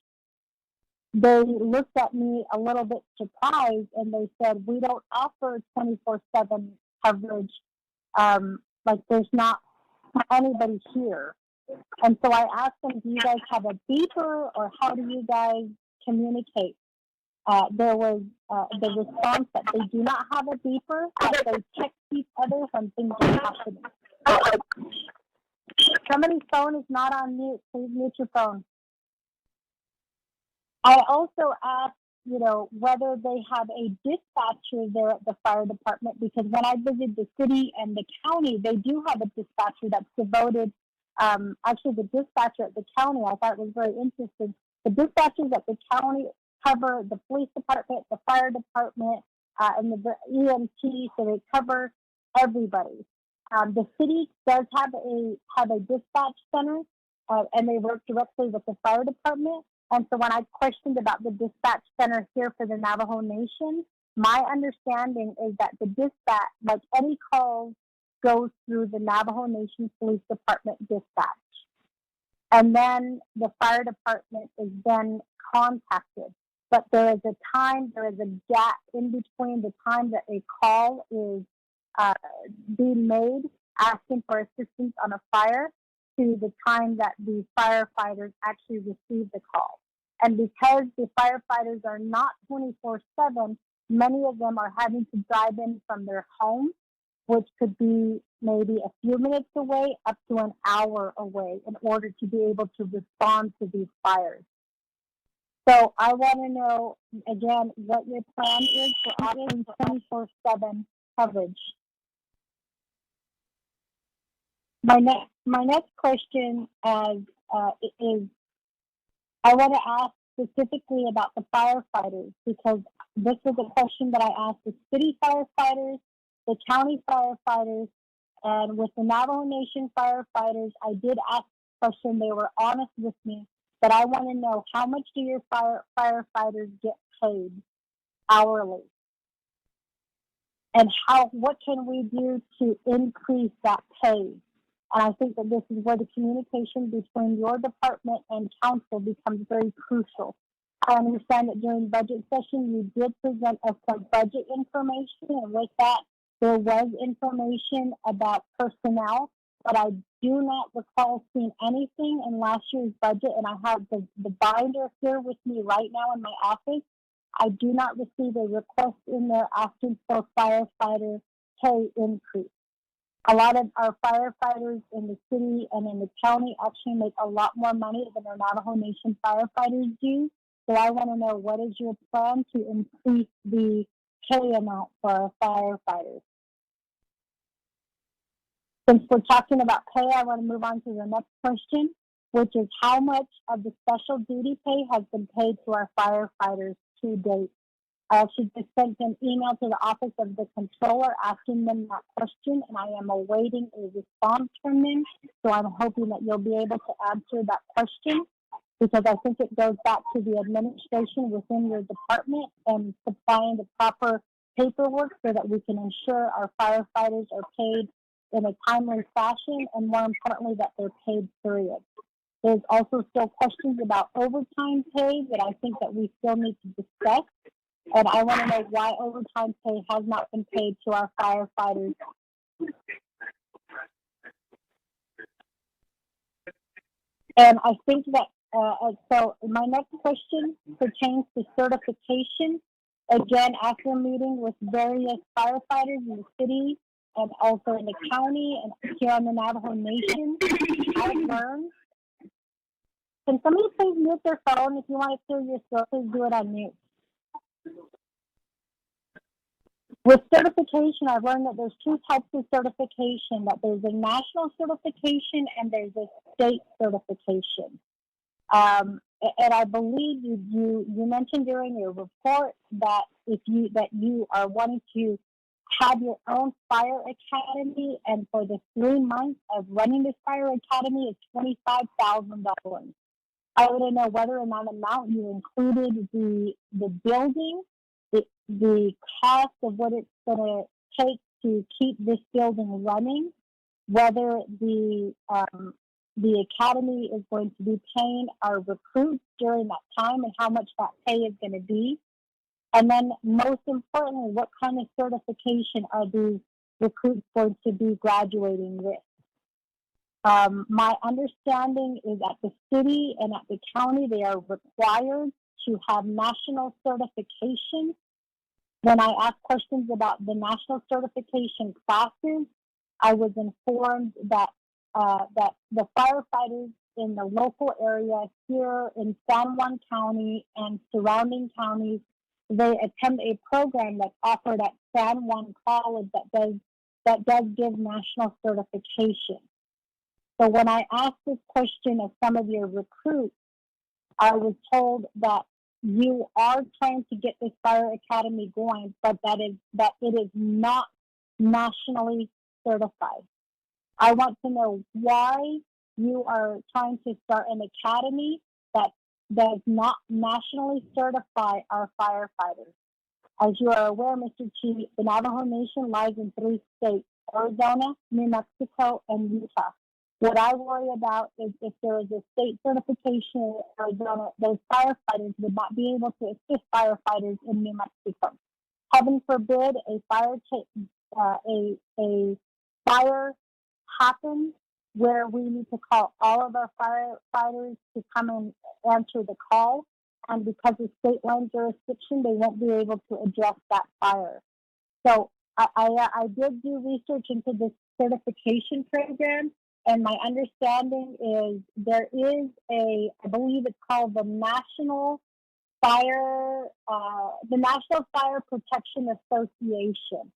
they looked at me a little bit surprised, and they said, we don't offer 24/7 coverage. Like there's not anybody here. And so I asked them, do you guys have a beeper, or how do you guys communicate? There was the response that they do not have a beeper, but they text each other when things are happening. Somebody's phone is not on mute. Please mute your phone. I also asked, whether they have a dispatcher there at the fire department, because when I visited the city and the county, they do have a dispatcher that's devoted. Actually, the dispatcher at the county, I thought it was very interesting. The dispatchers at the county cover the police department, the fire department, and the EMT, so they cover everybody. The city does have a dispatch center, and they work directly with the fire department. And so when I questioned about the dispatch center here for the Navajo Nation, my understanding is that the dispatch, like any calls, goes through the Navajo Nation Police Department dispatch. And then the fire department is then contacted. But there is a gap in between the time that a call is being made, asking for assistance on a fire, to the time that the firefighters actually receive the call. And because the firefighters are not 24/7, many of them are having to drive in from their home, which could be maybe a few minutes away up to an hour away, in order to be able to respond to these fires. So I want to know, again, what your plan is for offering 24/7 coverage. My next question is, I want to ask specifically about the firefighters, because this was a question that I asked the city firefighters, the county firefighters, and with the Navajo Nation firefighters, I did ask the question. They were honest with me, but I want to know, how much do your firefighters get paid hourly? And what can we do to increase that pay? And I think that this is where the communication between your department and council becomes very crucial. I understand that during budget session, you did present us some budget information, and with that, there was information about personnel, but I do not recall seeing anything in last year's budget, and I have the binder here with me right now in my office. I do not receive a request in there asking for firefighter pay increase. A lot of our firefighters in the city and in the county actually make a lot more money than our Navajo Nation firefighters do. So I want to know, what is your plan to increase the pay amount for our firefighters? Since we're talking about pay, I want to move on to the next question, which is how much of the special duty pay has been paid to our firefighters to date? I actually just sent an email to the Office of the Controller asking them that question, and I am awaiting a response from them. So I'm hoping that you'll be able to answer that question, because I think it goes back to the administration within your department and supplying the proper paperwork so that we can ensure our firefighters are paid in a timely fashion, and more importantly, that they're paid period. There's also still questions about overtime pay that I think that we still need to discuss. And I want to know why overtime pay has not been paid to our firefighters. And I think that, so my next question pertains to certification. Again, after meeting with various firefighters in the city and also in the county and here on the Navajo Nation, I've learned. Can somebody please mute their phone? If you want to clear your throat, please do it on mute. With certification, I've learned that there's two types of certification, that there's a national certification and there's a state certification. And I believe you mentioned during your report that that you are wanting to have your own fire academy, and for the 3 months of running this fire academy is $25,000. I want to know whether or not amount you included the building, the cost of what it's going to take to keep this building running, whether the academy is going to be paying our recruits during that time and how much that pay is going to be. And then most importantly, what kind of certification are these recruits going to be graduating with? My understanding is at the city and at the county, they are required to have national certification. When I asked questions about the national certification classes, I was informed that that the firefighters in the local area here in San Juan County and surrounding counties, they attend a program that's offered at San Juan College that does give national certification. So when I asked this question of some of your recruits, I was told that you are trying to get this fire academy going, but that it is not nationally certified. I want to know why you are trying to start an academy that does not nationally certify our firefighters. As you are aware, Mr. Chief, the Navajo Nation lies in 3 states, Arizona, New Mexico, and Utah. What I worry about is if there is a state certification in Arizona, those firefighters would not be able to assist firefighters in New Mexico. Heaven forbid a fire happens where we need to call all of our firefighters to come and answer the call, and because of state line jurisdiction, they won't be able to address that fire. So I did do research into this certification program, and my understanding is there is I believe it's called the National Fire Protection Association.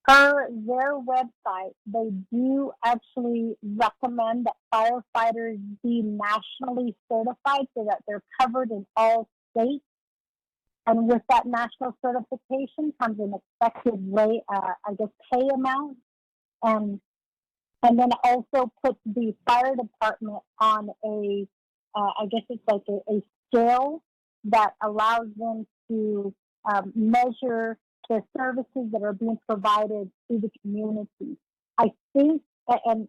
Per their website, they do actually recommend that firefighters be nationally certified so that they're covered in all states. And with that national certification comes an expected rate, pay amount, and then also puts the fire department on a scale that allows them to measure the services that are being provided to the community. I think, and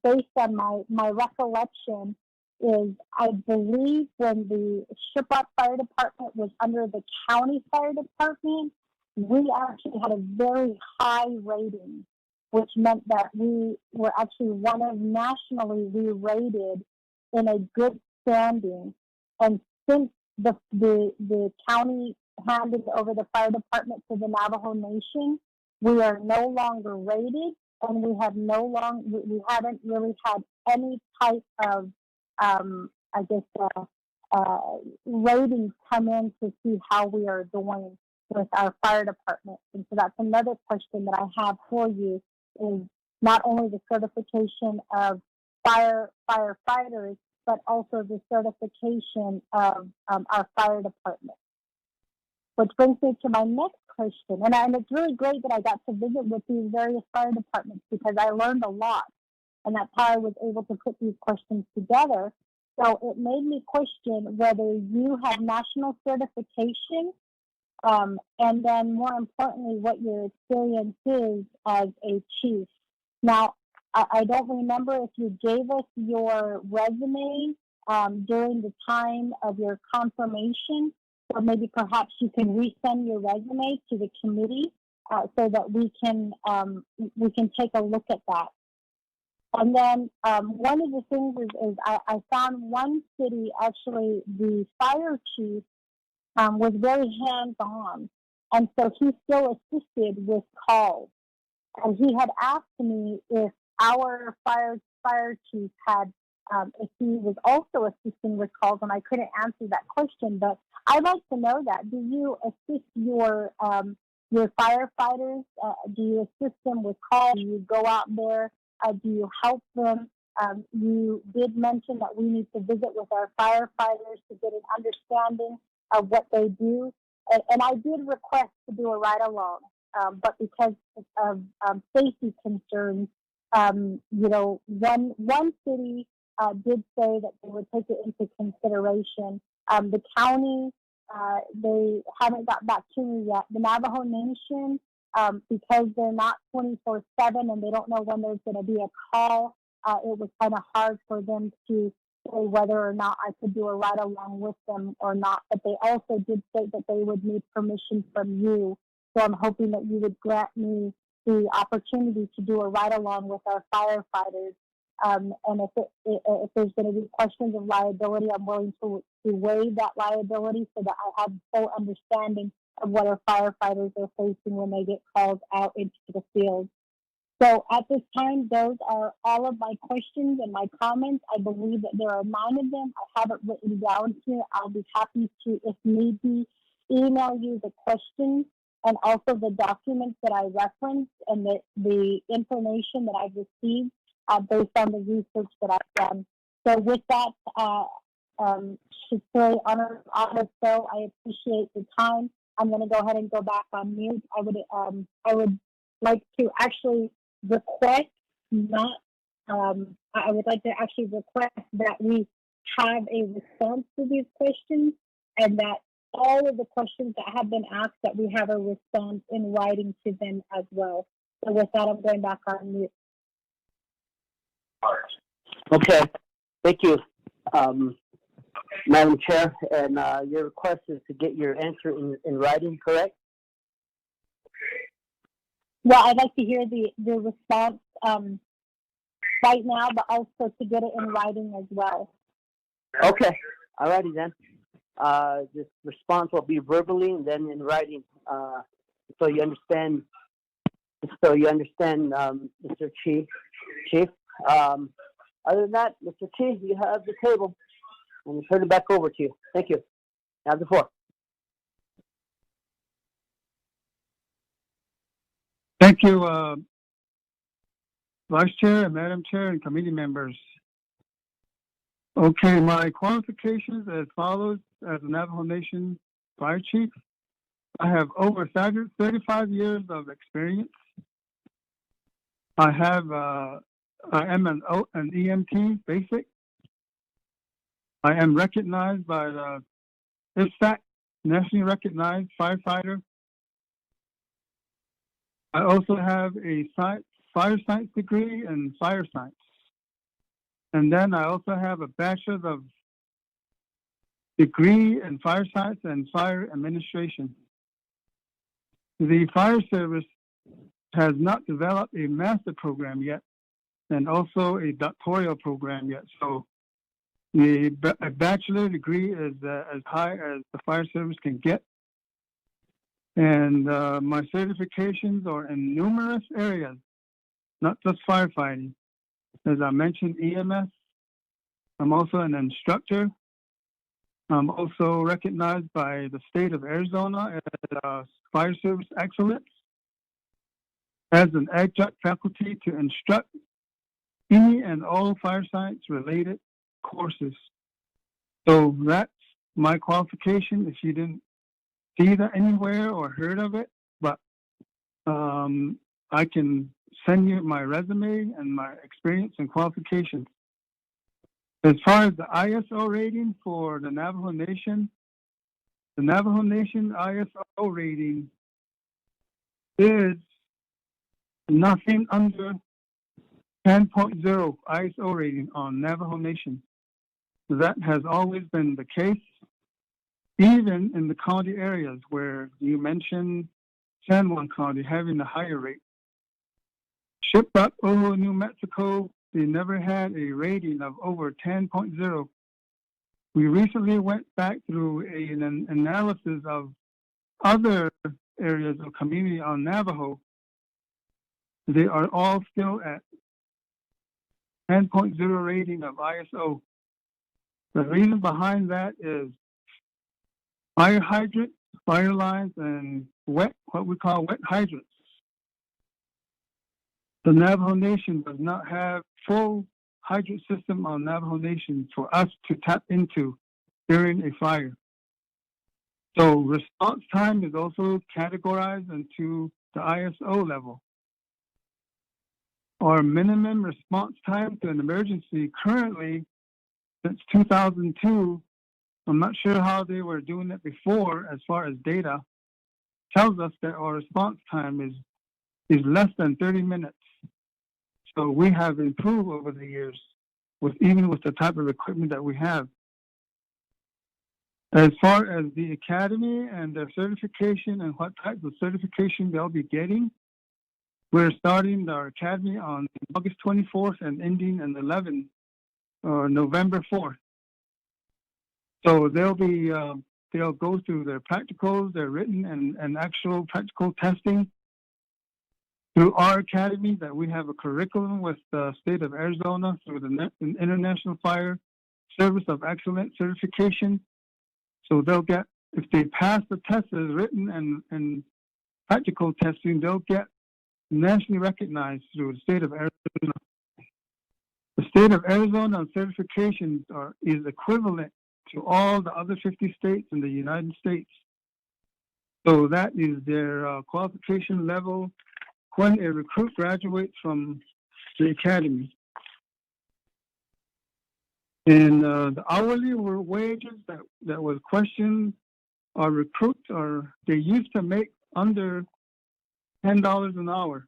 based on my recollection, is I believe when the Shiprock Fire Department was under the county fire department, we actually had a very high rating, which meant that we were actually one of nationally we rated in a good standing. And since the county handed over the fire department to the Navajo Nation, we are no longer rated, and we haven't really had any type of ratings come in to see how we are doing with our fire department. And so that's another question that I have for you, is not only the certification of firefighters, but also the certification of our fire department. Which brings me to my next question. And it's really great that I got to visit with these various fire departments, because I learned a lot. And that's how I was able to put these questions together. So it made me question whether you have national certification, and then more importantly, what your experience is as a chief. Now, I don't remember if you gave us your resume during the time of your confirmation, or maybe perhaps you can resend your resume to the committee so that we can take a look at that. And then one of the things is I found one city, actually, the fire chief was very hands-on, and so he still assisted with calls. And he had asked me if our fire chief had, if he was also assisting with calls, and I couldn't answer that question. But I'd like to know that. Do you assist your firefighters? Do you assist them with calls? Do you go out there? Do you help them? You did mention that we need to visit with our firefighters to get an understanding of what they do. And I did request to do a ride-along, but because of safety concerns, one city did say that they would take it into consideration. The county, they haven't got back to me yet. The Navajo Nation, because they're not 24/7 and they don't know when there's going to be a call, it was kind of hard for them to say whether or not I could do a ride along with them or not. But they also did say that they would need permission from you. So I'm hoping that you would grant me the opportunity to do a ride along with our firefighters. And if there's going to be questions of liability, I'm willing to waive that liability so that I have full understanding of what our firefighters are facing when they get called out into the field. So at this time, those are all of my questions and my comments. I believe that there are 9 of them. I have it written down here. I'll be happy to, if need be, email you the questions and also the documents that I referenced and the information that I've received based on the research that I've done. So with that, should say honor so I appreciate the time. I'm going to go ahead and go back on mute. I would like to actually request I would like to actually request that we have a response to these questions, and that all of the questions that have been asked, that we have a response in writing to them as well. So with that, I'm going back on mute. Okay, thank you, Madam Chair. And your request is to get your answer in writing, correct? Well, I'd like to hear the response right now, but also to get it in writing as well. Okay, alrighty then. This response will be verbally and then in writing, so you understand. Mr. Chief. Other than that, Mr. Chief, you have the table, and we'll turn it back over to you. Thank you. You have the floor. Thank you, Vice Chair and Madam Chair and committee members. Okay, my qualifications as follows as a Navajo Nation Fire Chief. I have over 35 years of experience. I am an EMT basic. I am recognized by the IFSAC, nationally recognized firefighter. I also have a fire science degree in fire science. And then I also have a bachelor's of degree in fire science and fire administration. The fire service has not developed a master program yet, and also a doctoral program yet. So A bachelor degree is as high as the fire service can get. And my certifications are in numerous areas, not just firefighting. As I mentioned, EMS. I'm also an instructor. I'm also recognized by the state of Arizona as Fire Service Excellence, as an adjunct faculty to instruct any and all fire science related courses. So that's my qualification. If you didn't see that anywhere or heard of it, but I can send you my resume and my experience and qualifications. As far as the ISO rating for the Navajo Nation ISO rating is nothing under 10.0 ISO rating on Navajo Nation. That has always been the case, even in the county areas where you mentioned San Juan County having a higher rate. Shiprock, New Mexico, they never had a rating of over 10.0. We recently went back through an analysis of other areas of community on Navajo. They are all still at 10.0 rating of ISO. The reason behind that is fire hydrants, fire lines, and what we call wet hydrants. The Navajo Nation does not have full hydrant system on Navajo Nation for us to tap into during a fire. So response time is also categorized into the ISO level. Our minimum response time to an emergency currently, since 2002, I'm not sure how they were doing it before as far as data, tells us that our response time is less than 30 minutes. So we have improved over the years, even with the type of equipment that we have. As far as the academy and their certification and what type of certification they'll be getting, we're starting our academy on August 24th and ending in November 4th. So they'll go through their practicals, their written and actual practical testing through our academy. That we have a curriculum with the state of Arizona through the International Fire Service of Excellence certification. So they'll get, if they pass the tests as written and practical testing, they'll get nationally recognized through the state of Arizona. The state of Arizona certifications is equivalent to all the other 50 states in the United States. So that is their qualification level when a recruit graduates from the academy. And the hourly wages that was questioned, our recruits they used to make under $10 an hour.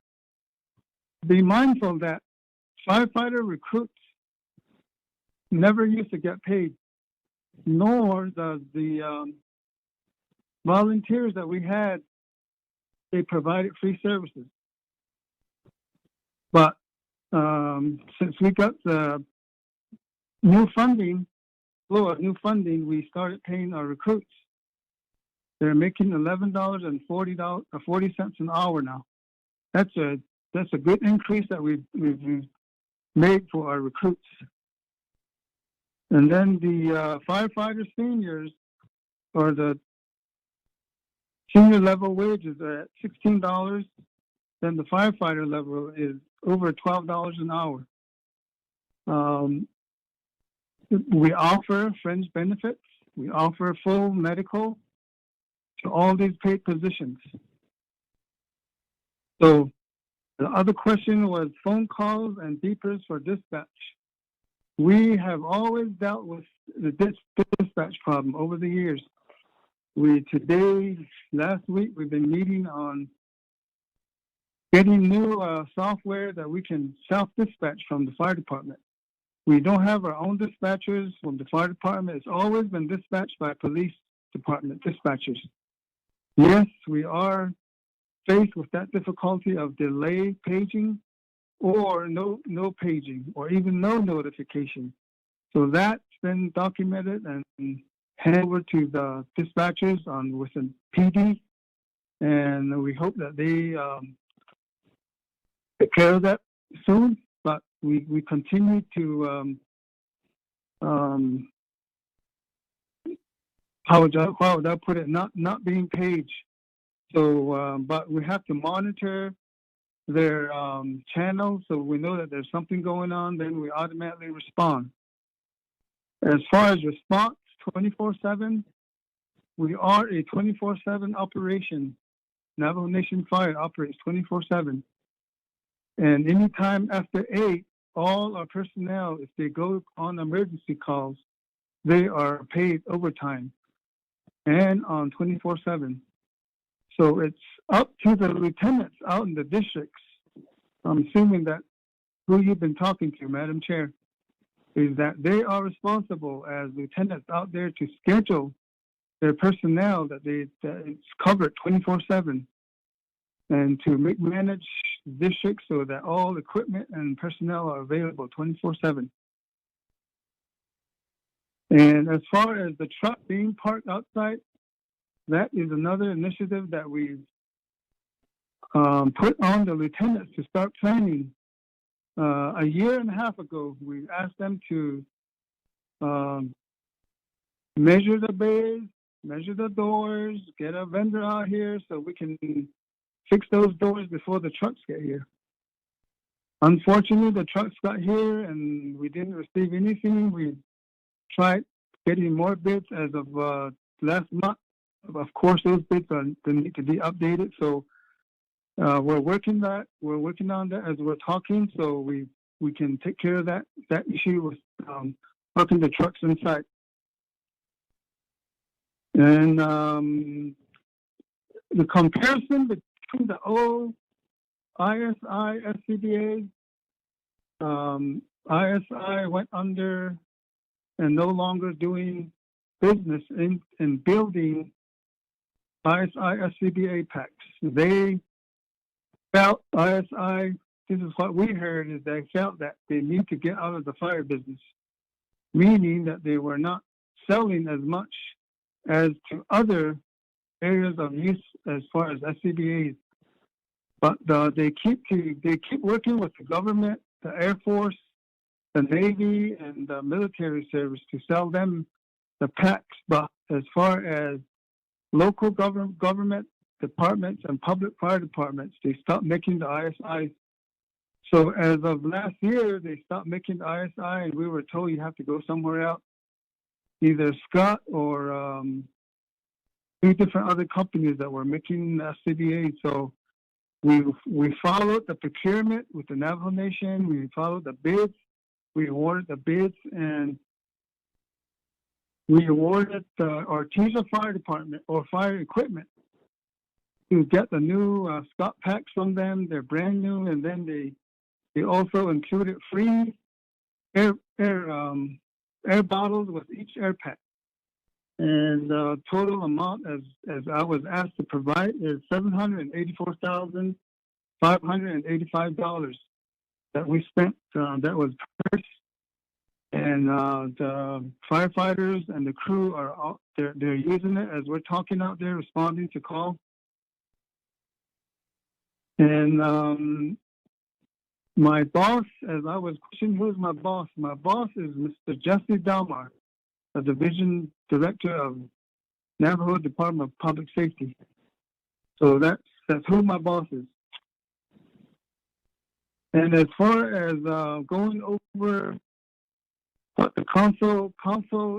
Be mindful that firefighter recruits never used to get paid, nor does the volunteers that we had, they provided free services. But since we got the new funding, we started paying our recruits. They're making $11.40 an hour now. That's a good increase that we've made for our recruits. And then the firefighter seniors, or the senior level wages, are at $16. Then the firefighter level is over $12 an hour. We offer fringe benefits. We offer full medical to all these paid positions. So the other question was phone calls and beepers for dispatch. We have always dealt with the dispatch problem over the years. Last week, we've been meeting on getting new software that we can self-dispatch from the fire department. We don't have our own dispatchers from the fire department. It's always been dispatched by police department dispatchers. Yes, we are faced with that difficulty of delayed paging or no paging or even no notification. So that been documented and handed over to the dispatchers within PD, and we hope that they take care of that soon. But we continue to how would I put it? Not being paged. So, but we have to monitor their channels, so we know that there's something going on. Then we automatically respond. As far as response, 24/7, we are a 24/7 operation. Navajo Nation Fire operates 24/7, and anytime after 8, all our personnel, if they go on emergency calls, they are paid overtime and on 24/7. So it's up to the lieutenants out in the districts. I'm assuming that who you've been talking to, Madam Chair, is that they are responsible as lieutenants out there to schedule their personnel that it's covered 24/7, and to manage districts so that all equipment and personnel are available 24/7. And as far as the truck being parked outside, that is another initiative that we've put on the lieutenants to start planning. A year and a half ago, we asked them to measure the bays, measure the doors, get a vendor out here so we can fix those doors before the trucks get here. Unfortunately, the trucks got here and we didn't receive anything. We tried getting more bids as of last month. Of course, those bids they need to be updated. So we're working on that as we're talking, so we can take care of that issue with parking the trucks inside. And the comparison between the old ISI SCBA, ISI went under and no longer doing business in building ISI SCBA packs. They felt ISI, this is what we heard, is they felt that they need to get out of the fire business, meaning that they were not selling as much as to other areas of use as far as SCBAs. But they keep working with the government, the Air Force, the Navy, and the military service to sell them the packs. But as far as local government departments and public fire departments, they stopped making the ISIs. So as of last year, they stopped making the ISI, and we were told you have to go somewhere else, either Scott or 2 different other companies that were making SCBA. So we followed the procurement with the Navajo Nation. We followed the bids. We awarded the bids, and we awarded the Artesia Fire Department or fire equipment to get the new Scott packs from them. They're brand new, and then they also included free air bottles with each air pack. And the total amount, as I was asked to provide, is $784,585 that we spent. That was purchased, and the firefighters and the crew are out there. They're using it as we're talking out there, responding to calls. And my boss, as I was questioning who's my boss is Mr. Jesse Delmar, the Division Director of Navajo Department of Public Safety. So that's who my boss is. And as far as going over what the council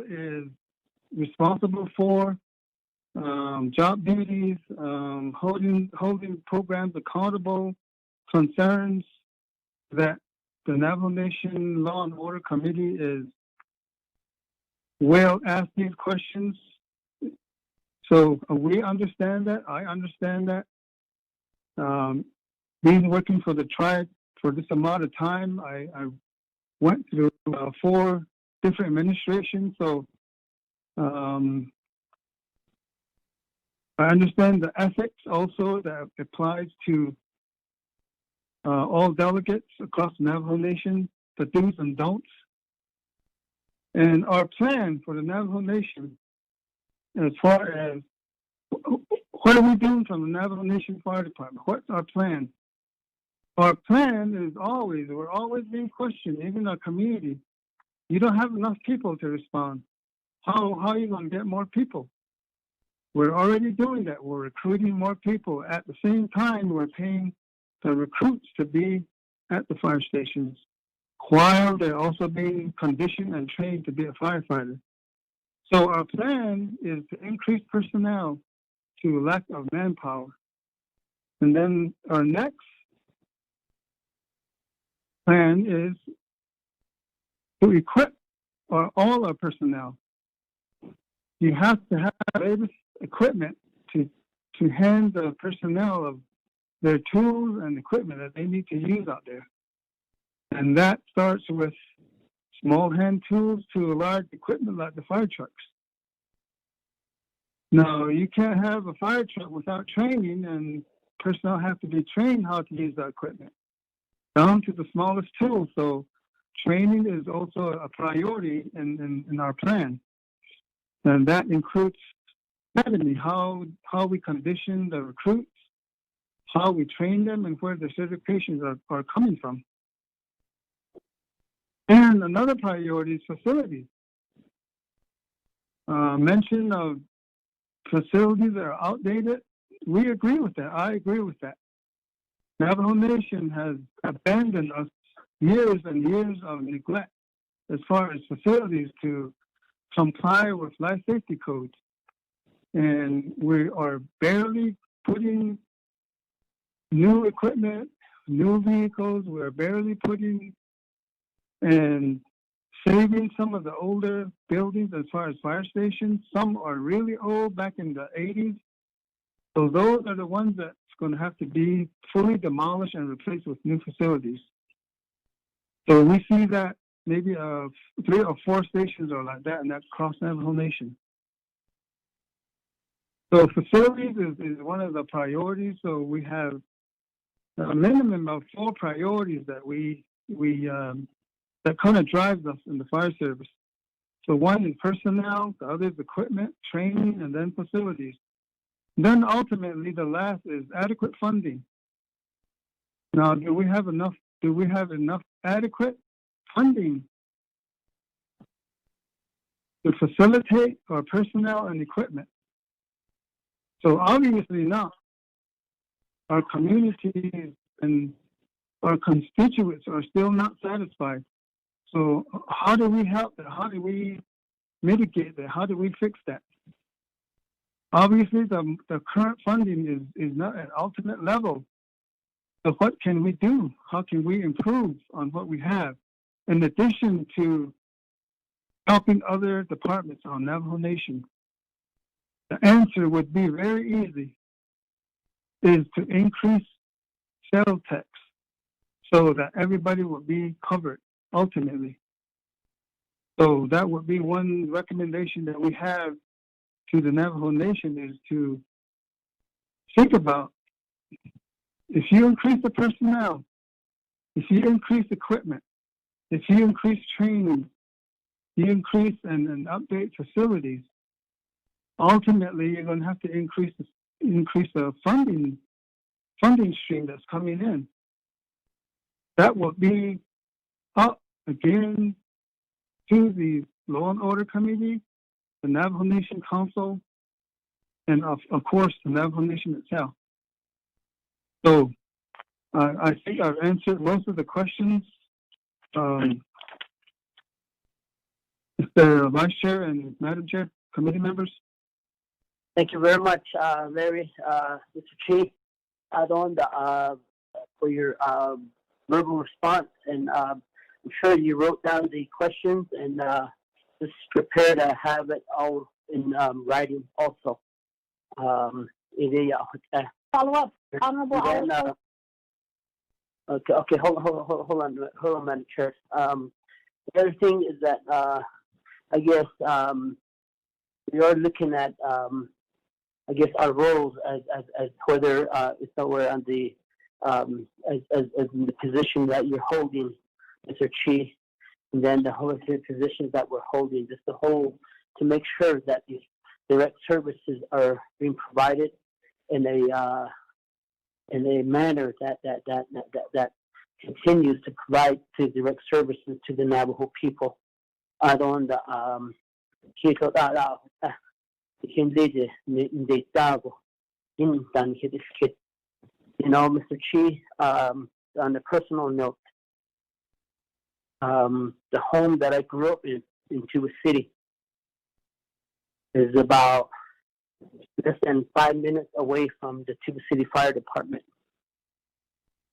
is responsible for, job duties, holding programs accountable, concerns that the Navajo Nation Law and Order Committee is well asked these questions. So we understand that. I understand that. Being working for the tribe for this amount of time, I went through 4 different administrations. So I understand the ethics also that applies to all delegates across the Navajo Nation, the do's and don'ts. And our plan for the Navajo Nation, as far as what are we doing from the Navajo Nation Fire Department? What's our plan? Our plan is we're always being questioned, even our community. You don't have enough people to respond. How are you going to get more people? We're already doing that. We're recruiting more people. At the same time, we're paying the recruits to be at the fire stations, while they're also being conditioned and trained to be a firefighter. So our plan is to increase personnel to lack of manpower. And then our next plan is to equip all our personnel. You have to have latest equipment to hand the personnel of their tools and equipment that they need to use out there. And that starts with small hand tools to large equipment like the fire trucks. Now, you can't have a fire truck without training, and personnel have to be trained how to use that equipment, down to the smallest tools. So training is also a priority in our plan. And that includes academy, how we condition the recruits, how we train them, and where the certifications are coming from. And another priority is facilities. Mention of facilities that are outdated. We agree with that. I agree with that. Navajo Nation has abandoned us years and years of neglect as far as facilities to comply with life safety codes. And we are barely putting new equipment, new vehicles. We're barely putting and saving some of the older buildings as far as fire stations. Some are really old, back in the 80s. So those are the ones that's going to have to be fully demolished and replaced with new facilities. So we see that maybe 3 or 4 stations are like that, and that's across Navajo Nation. So facilities is one of the priorities. So we have a minimum of 4 priorities that we that kind of drives us in the fire service. So one is personnel, the other is equipment, training, and then facilities. Then ultimately, the last is adequate funding. Now, do we have enough adequate funding to facilitate our personnel and equipment? So obviously not. Our communities and our constituents are still not satisfied. So how do we help that? How do we mitigate that? How do we fix that? Obviously, the current funding is not at ultimate level. So what can we do? How can we improve on what we have? In addition to helping other departments on Navajo Nation, the answer would be very easy, is to increase sales tax so that everybody will be covered ultimately. So that would be one recommendation that we have to the Navajo Nation, is to think about, if you increase the personnel, if you increase equipment, if you increase training, you increase and update facilities, ultimately you're going to have to increase the funding stream that's coming in. That will be up again to the Law and Order Committee, the Navajo Nation Council, and of course the Navajo Nation itself. So I think I've answered most of the questions. Mr. Vice Chair and Madam Chair, committee members. Thank you very much, Larry, Mr. Chief, Adon, for your verbal response. And I'm sure you wrote down the questions and just prepare to have it all in writing also. Follow up, Honorable Idaho. Okay, hold on, Madam Chair. The other thing is that I guess we are looking at I guess our roles as whether it's somewhere on the as in the position that you're holding, Mr. Chief. and then the whole positions that we're holding, just the whole to make sure that these direct services are being provided in a manner that continues to provide to direct services to the Navajo people. I don't you know, Mr. Chi, on a personal note, the home that I grew up in Tuba City, is about less than 5 minutes away from the Tuba City Fire Department.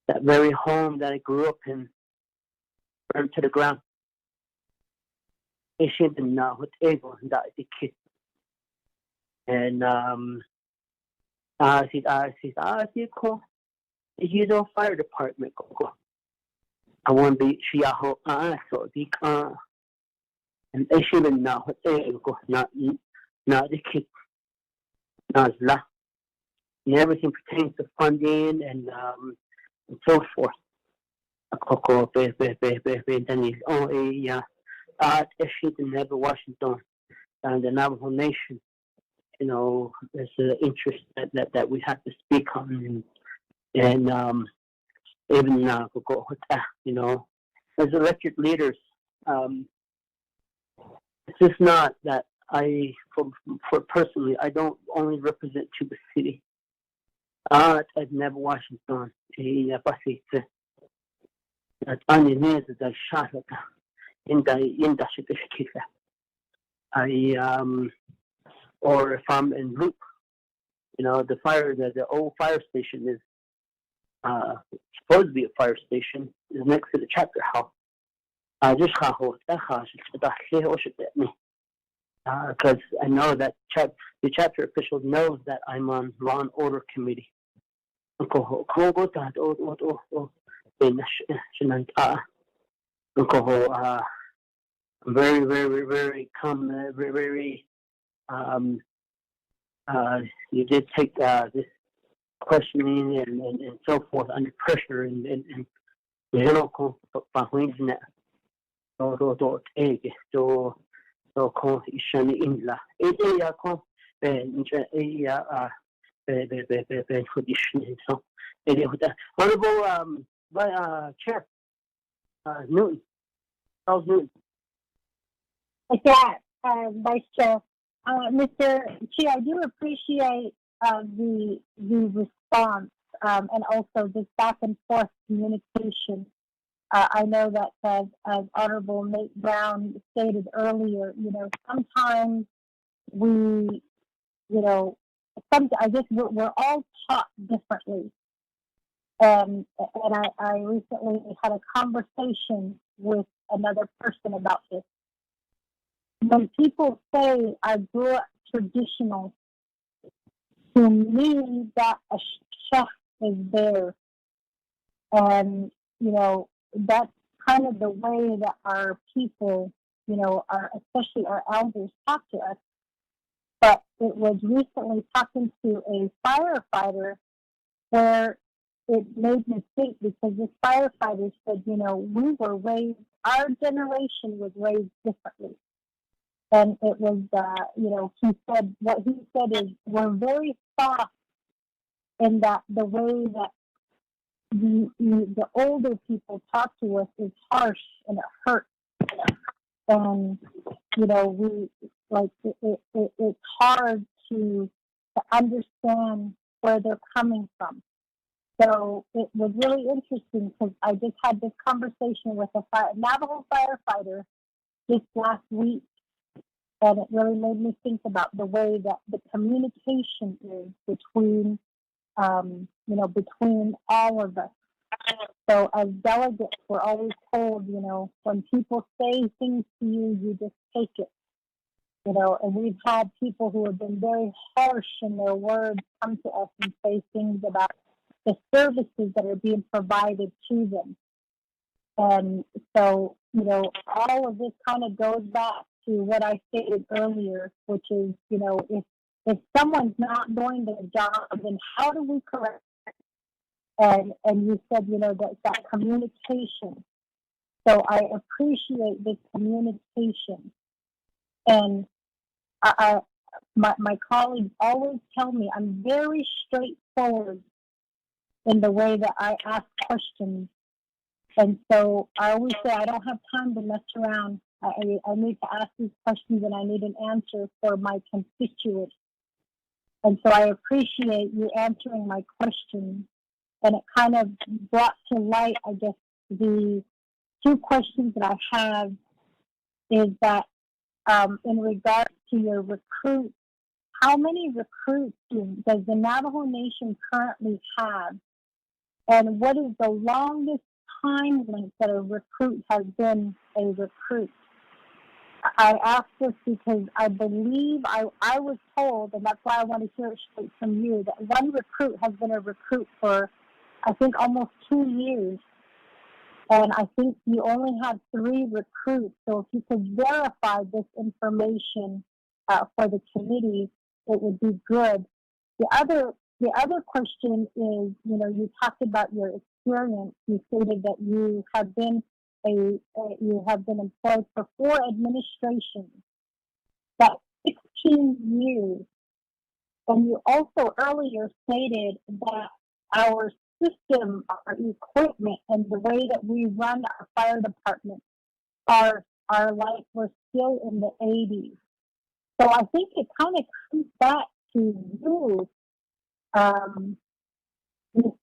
That very home that I grew up in burned to the ground. And the fire department. I want to be Shiaho so the and they shouldn't know what they go not the kid not la and everything pertains to funding and so forth. Never Washington and the Navajo Nation, you know, there's an interest that we have to speak on and even you know, as elected leaders, it's just not that for personally, I don't only represent Tuba City. I've never Washington. Or if I'm in Loop, you know, the old fire station is supposed to be a fire station, is next to the chapter house. Because I know that the chapter officials knows that I'm on Law and Order Committee. Very, very, very you did take this questioning and so forth under pressure and you know Honorable Chair Newton, Charles Newton. Like that, Vice Chair. Mr. Chi, I do appreciate the response and also this back and forth communication. I know that as Honorable Nate Brown stated earlier, you know, sometimes we, you know, I guess we're all taught differently. And I recently had a conversation with another person about this. When people say I grew up traditional, to me that a chef is there. And, you know, that's kind of the way that our people, you know, especially our elders talk to us. But it was recently talking to a firefighter where it made me think, because this firefighter said, you know, our generation was raised differently. And it was, you know, what he said is we're very soft in that the way that the older people talk to us is harsh and it hurts. And, you know, it's hard to understand where they're coming from. So it was really interesting because I just had this conversation with a Navajo firefighter just last week. And it really made me think about the way that the communication is between, you know, between all of us. So as delegates, we're always told, you know, when people say things to you, you just take it. You know, and we've had people who have been very harsh in their words come to us and say things about the services that are being provided to them. And so, you know, all of this kind of goes back to what I stated earlier, which is, you know, if someone's not doing their job, then how do we correct it? And you said, you know, that communication. so I appreciate this communication. And my colleagues always tell me I'm very straightforward in the way that I ask questions. And so I always say I don't have time to mess around. I need to ask these questions and I need an answer for my constituents. And so I appreciate you answering my questions. And it kind of brought to light, I guess, the two questions that I have is that in regards to your recruits, how many recruits does the Navajo Nation currently have? And what is the longest time length that a recruit has been a recruit? I ask this because I believe I was told, and that's why I want to hear it straight from you, that one recruit has been a recruit for, I think, almost 2 years. And I think you only have 3 recruits. So if you could verify this information for the committee, it would be good. The other question is, you talked about your experience. You stated that you have been employed for 4 administrations. That's 16 years. And you also earlier stated that our system, our equipment, and the way that we run our fire department are like we're still in the 80s. So I think it kind of comes back to you, Mr.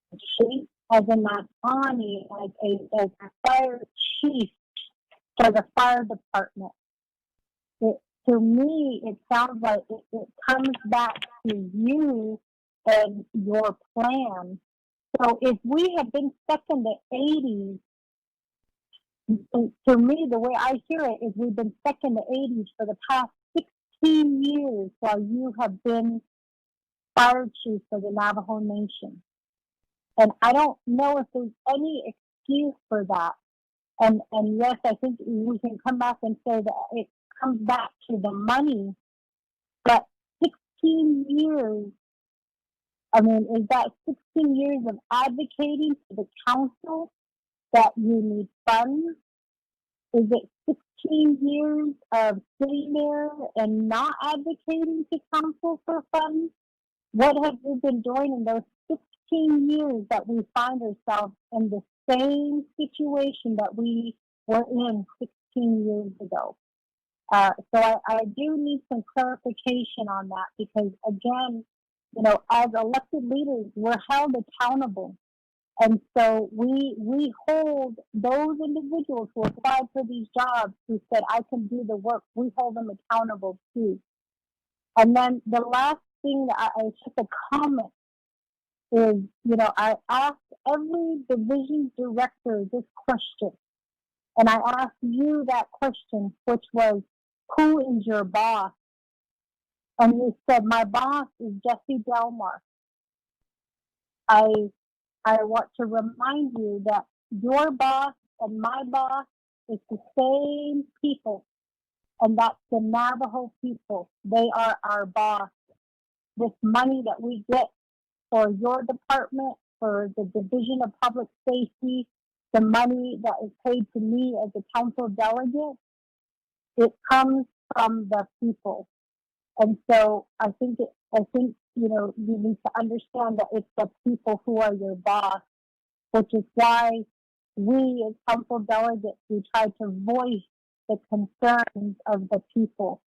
Chief, as a Matani, as a fire chief for the fire department. To me, it sounds like it comes back to you and your plan. So if we have been stuck in the 80s, to me, the way I hear it is we've been stuck in the 80s for the past 16 years while you have been fire chief for the Navajo Nation. And I don't know if there's any excuse for that. And yes, I think we can come back and say that it comes back to the money. But 16 years, I mean, is that 16 years of advocating to the council that you need funds? Is it 16 years of sitting there and not advocating to council for funds? What have you been doing in those 16 years that we find ourselves in the same situation that we were in 16 years ago? So I do need some clarification on that because, again, as elected leaders, we're held accountable. And so we hold those individuals who applied for these jobs who said, I can do the work, we hold them accountable too. And then the last thing that it's just a comment is, I asked every division director this question. And I asked you that question, which was, who is your boss? And you said, my boss is Jesse Delmar. I want to remind you that your boss and my boss is the same people, and that's the Navajo people. They are our boss. This money that we get for your department, for the Division of Public Safety, the money that is paid to me as a council delegate, it comes from the people. And so I think you need to understand that it's the people who are your boss, which is why we as council delegates, we try to voice the concerns of the people,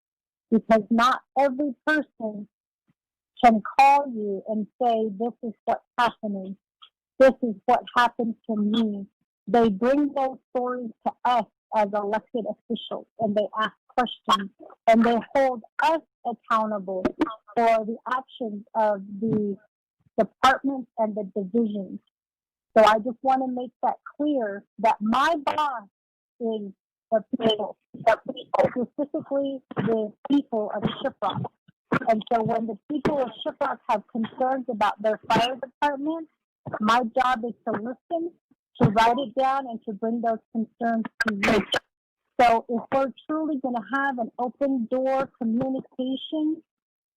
because not every person can call you and say, this is what's happening. This is what happened to me. They bring those stories to us as elected officials, and they ask questions, and they hold us accountable for the actions of the departments and the divisions. So I just want to make that clear that my boss is the people, specifically the people of Shiprock. And so when the people of Shiprock have concerns about their fire department, my job is to listen, to write it down, and to bring those concerns to you. So if we're truly going to have an open door communication,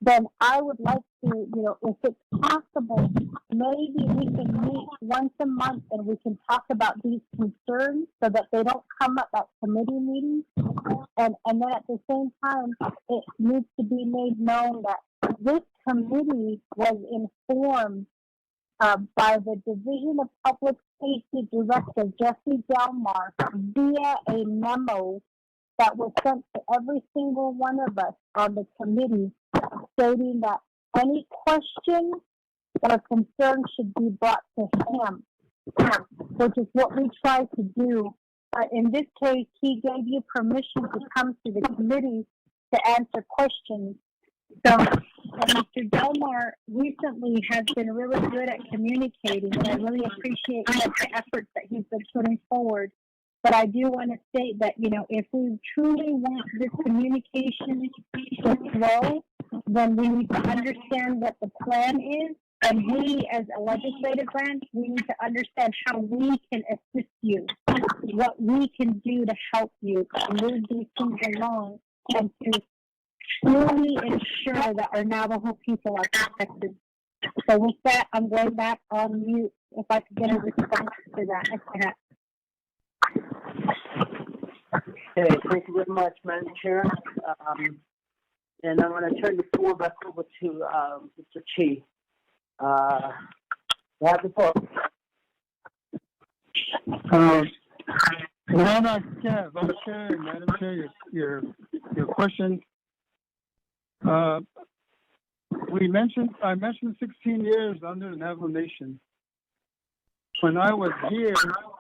then I would like to, if it's possible, maybe we can meet once a month and we can talk about these concerns so that they don't come up at committee meetings. And then at the same time, it needs to be made known that this committee was informed by the Division of Public Safety Director, Jesse Delmar, via a memo that was sent to every single one of us on the committee, stating that any questions or concerns should be brought to him, which is what we tried to do. In this case, he gave you permission to come to the committee to answer questions. So Mr. Delmar recently has been really good at communicating, and I really appreciate the efforts that he's been putting forward. But I do want to state that, if we truly want this communication to flow, then we need to understand what the plan is. And we, as a legislative branch, we need to understand how we can assist you, what we can do to help you move these things along, and to truly ensure that our Navajo people are protected. So with that, I'm going back on mute. If I could get a response to that, I can. Okay, thank you very much, Madam Chair. And I'm going to turn the floor back over to Mr. Chi. Have the floor. Madam Chair, your question. I mentioned 16 years under the Navajo Nation. When I was here,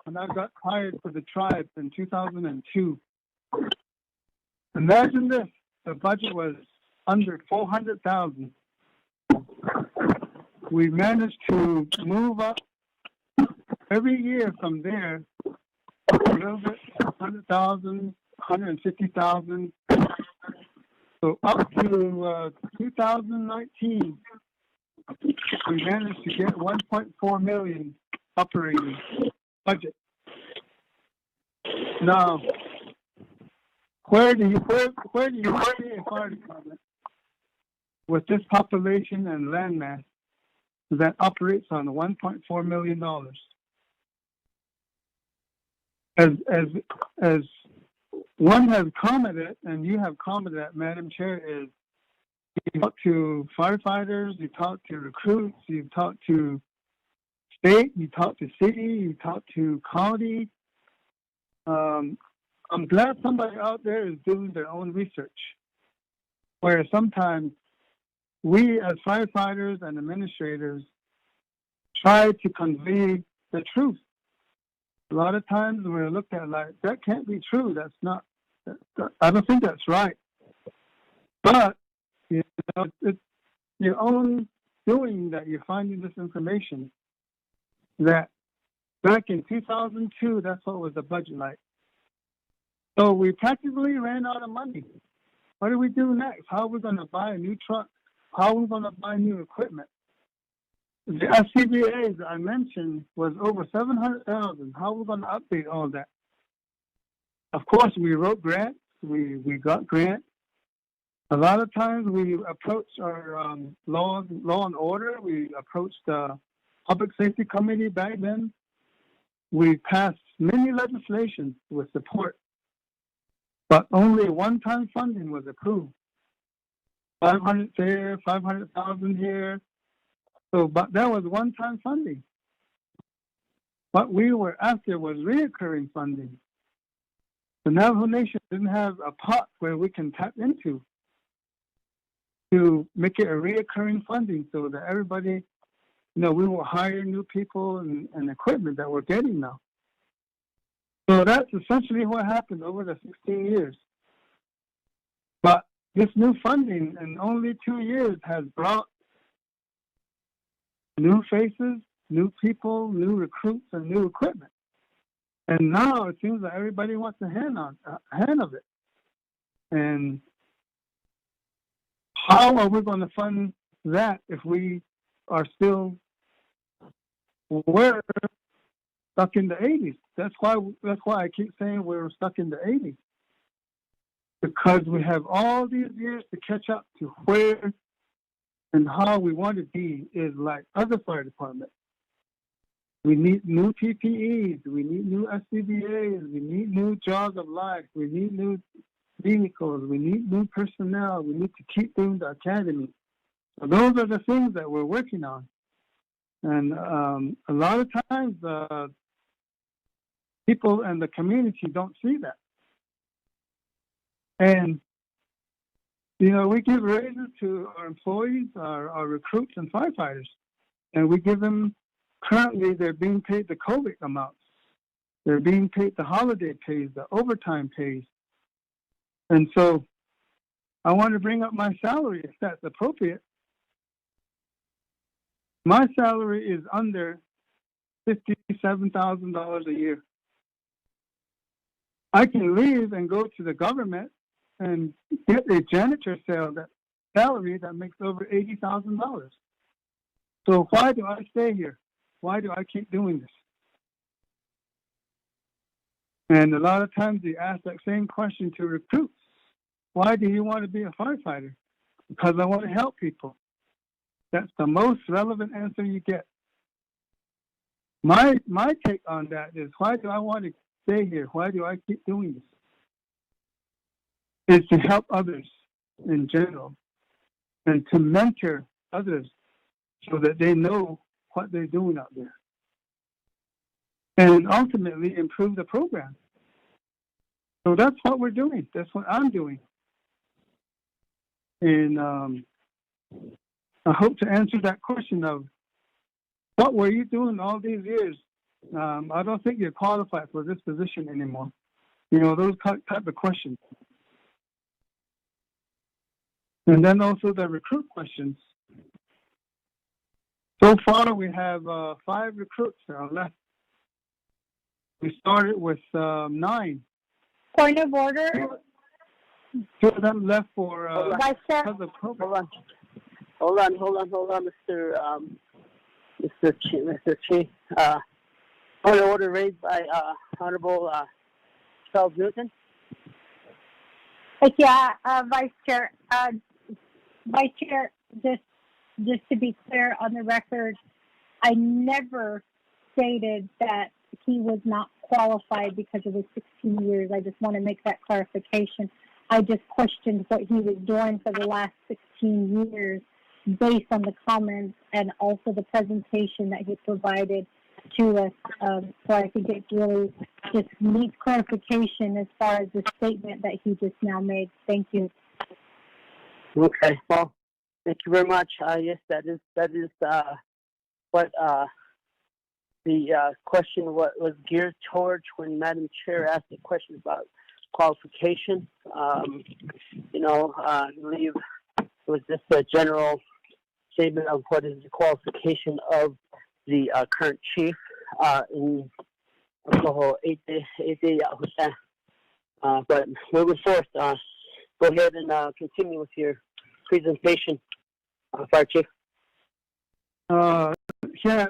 when I got hired for the tribe in 2002, imagine this: the budget was under $400,000. We managed to move up every year from there a little bit, 100,000, 150,000. So up to 2019, we managed to get 1.4 million operating budget. Now, where do you see a fire department with this population and landmass that operates on $1.4 million? As one has commented, and you have commented, Madam Chair, is you talk to firefighters, you talk to recruits, you talk to state, you talk to city, you talk to county. I'm glad somebody out there is doing their own research, where sometimes we as firefighters and administrators try to convey the truth. A lot of times we're looked at like, that can't be true. That's not, I don't think that's right. But, it's your own doing that you're finding this information. That back in 2002, that's what was the budget like. So we practically ran out of money. What do we do next? How are we going to buy a new truck? How are we going to buy new equipment? The SCBA's I mentioned was over 700,000. How are we going to update all that? Of course, we wrote grants. We got grants. A lot of times we approached our law and order. We approached the Public Safety Committee back then. We passed many legislations with support, but only one-time funding was approved. 500 there, 500,000 here. So, but that was one-time funding. What we were after was reoccurring funding. The Navajo Nation didn't have a pot where we can tap into to make it a reoccurring funding so that everybody, we will hire new people and equipment that we're getting now. So that's essentially what happened over the 16 years. But this new funding in only 2 years has brought new faces, new people, new recruits, and new equipment. And now it seems that everybody wants a hand of it. And how are we going to fund that if we are still stuck in the 80s? That's why I keep saying we're stuck in the 80s. Because we have all these years to catch up to where and how we want to be is like other fire departments. We need new PPEs. We need new SCBAs. We need new jaws of life. We need new vehicles. We need new personnel. We need to keep doing the academy. So those are the things that we're working on. And a lot of times, people in the community don't see that. And, we give raises to our employees, our recruits and firefighters. And we give them, currently they're being paid the COVID amounts. They're being paid the holiday pays, the overtime pays. And so I want to bring up my salary if that's appropriate. My salary is under $57,000 a year. I can leave and go to the government and get a janitor salary that makes over $80,000. So why do I stay here? Why do I keep doing this? And a lot of times they ask that same question to recruits. Why do you want to be a firefighter? Because I want to help people. That's the most relevant answer you get. My take on that is, why do I want to stay here? Why do I keep doing this? It's to help others in general and to mentor others so that they know what they're doing out there and ultimately improve the program. So that's what we're doing. That's what I'm doing. And I hope to answer that question of, what were you doing all these years? I don't think you're qualified for this position anymore. Those type of questions. And then also the recruit questions. So far, we have 5 recruits that are left. We started with 9. Point of order. 2 of them left for Vice Chair. because of COVID. Hold on, Mr. Chi. Point of order raised by Honorable Charles Newton. Yeah, Vice Chair. Vice Chair, just to be clear on the record, I never stated that he was not qualified because of his 16 years. I just want to make that clarification. I just questioned what he was doing for the last 16 years based on the comments and also the presentation that he provided to us. So I think it really just needs clarification as far as the statement that he just now made. Thank you. Okay, well, thank you very much. Yes, that is what the question was geared towards when Madam Chair asked the question about qualification. I believe it was just a general statement of what is the qualification of the current chief in Navajo 8-day. But moving forth, go ahead and continue with your presentation, Fire Chief. Madam Chair.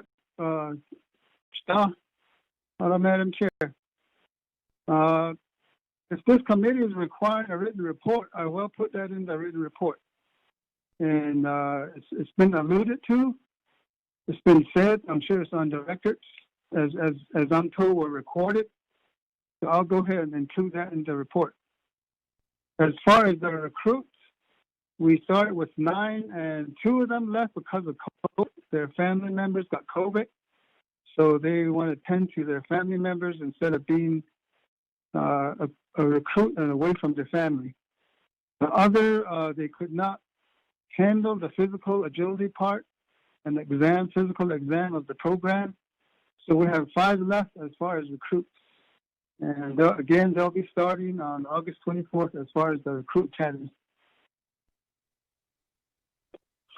If this committee is requiring a written report, I will put that in the written report. And it's been alluded to. It's been said. I'm sure it's on the records. As I'm told, were recorded. So I'll go ahead and include that in the report. As far as the recruits, we started with 9, and 2 of them left because of COVID. Their family members got COVID. So they want to tend to their family members instead of being a recruit and away from their family. The other, they could not handle the physical agility part and the physical exam of the program. So we have 5 left as far as recruits. And they'll be starting on August 24th as far as the recruit academy.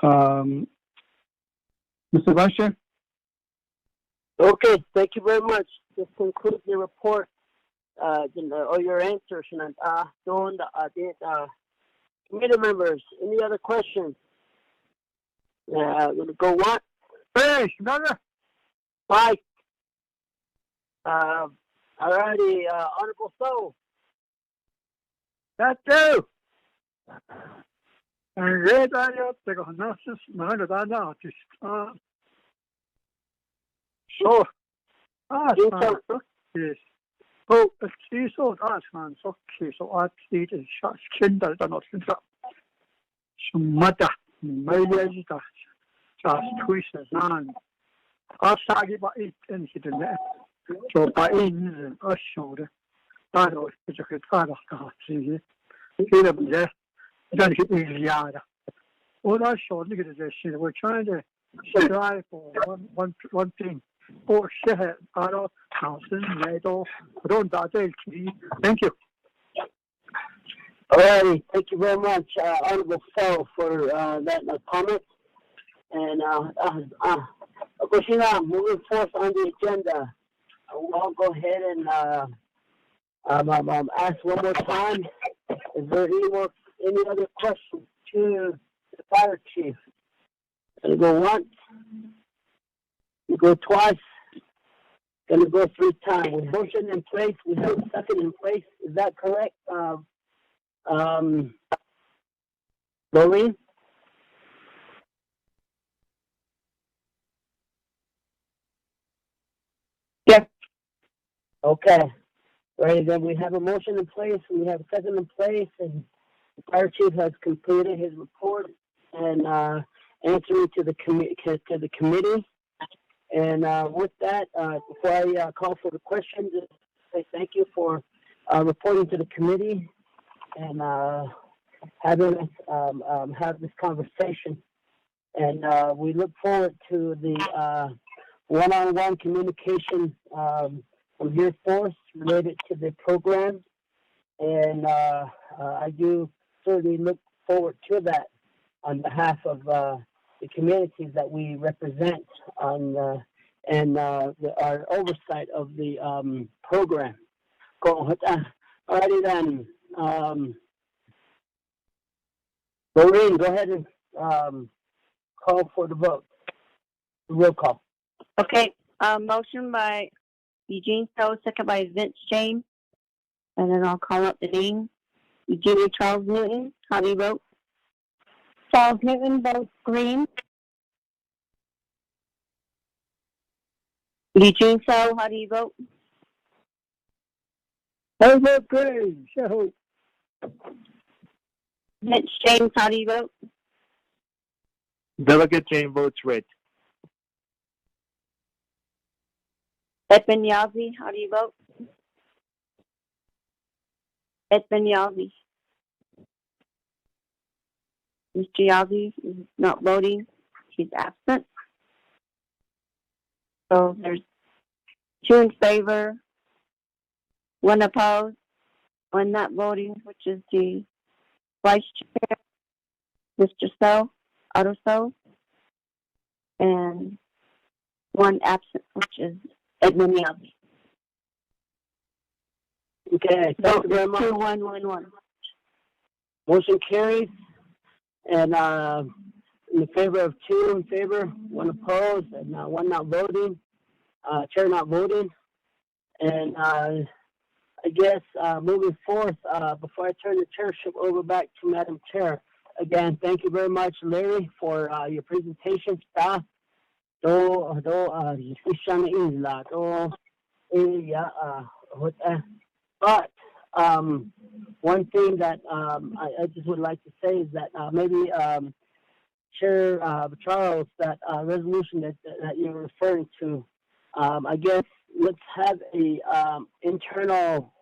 Mr. Vice Chair? Okay, thank you very much. This concludes the report, or your answers. And committee members, any other questions? Gonna go what? Hey, another. Mike. Alrighty, Honorable So. That's true. Redayatega nasis magadana so yes. Oh, it's so asman so so at it is kindle da not sinta. Sumata mayajita just twisted nan. Asagi ba it and hit the so by in a shoulder. That was such a good father. See, there. Then hit me yard. All I saw, look at this shit. We're trying to strive for one thing. Or share our houses, metal, don't die. Thank you. All righty. Thank you very much, Honorable Phil, for that comment. And moving forth on the agenda, I'll go ahead and ask one more time. Is there any other questions to the fire chief? Gonna go once. You go twice. Gonna go 3 times. With motion in place, we have a second in place. Is that correct? Doreen? Yes. Okay. Right, then we have a motion in place, and we have a second in place, and the fire chief has completed his report and answering to the committee. And with that, before I call for the questions, say thank you for reporting to the committee and having us have this conversation. And we look forward to the one-on-one communication from here forth related to the program. And I do certainly look forward to that on behalf of the communities that we represent on and our oversight of the program. Alrighty then. Doreen, go ahead and call for the vote. Roll call. Okay. Motion by Eugene So, second by Vince James. And then I'll call up the name. Eugenie Charles Newton, how do you vote? Charles Newton votes green. Eugene So, how do you vote? I vote green. So, Vince James, how do you vote? Delegate Jane votes red. Edmund Yazzie, how do you vote? Edmund Yazzie. Mr. Yazzie is not voting. He's absent. So there's 2 in favor, 1 opposed, 1 not voting, which is the vice chair, Mr. So, Otto So, and 1 absent, which is Edmund Yazzie. Okay, thank you very much. 2-1-1-1. Motion carries. And in favor of 2 in favor, 1 opposed, and 1 not voting. Chair not voting. And I guess moving forth, before I turn the chairship over back to Madam Chair, again, thank you very much, Larry, for your presentation. Staff, but one thing that I just would like to say is that maybe Chair Charles, that resolution that you're referring to, I guess let's have a internal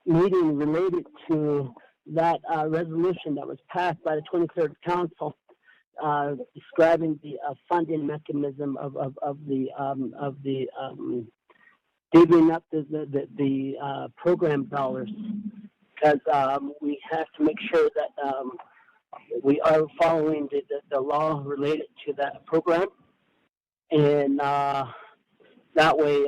meeting related to that resolution that was passed by the 23rd Council, describing the funding mechanism of the divvying up the program dollars, because we have to make sure that we are following the law related to that program, and that way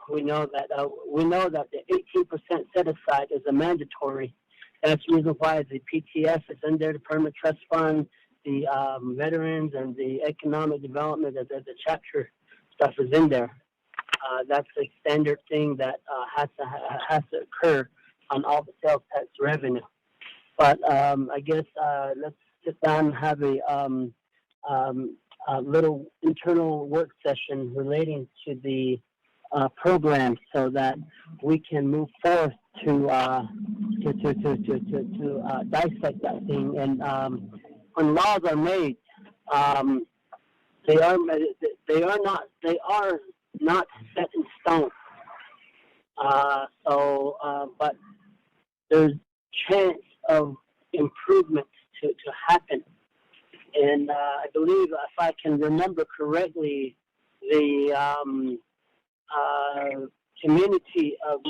we know that the 18% set aside is a mandatory. That's the reason why the PTF is in there, the Permanent Trust Fund, the veterans, and the economic development, the chapter stuff is in there. That's a standard thing that has to occur on all the sales tax revenue. But I guess let's sit down and have a little internal work session relating to the program, so that we can move forth to dissect that thing. And when laws are made, they are not set in stone. But there's chance of improvement to happen. And I believe, if I can remember correctly, the community of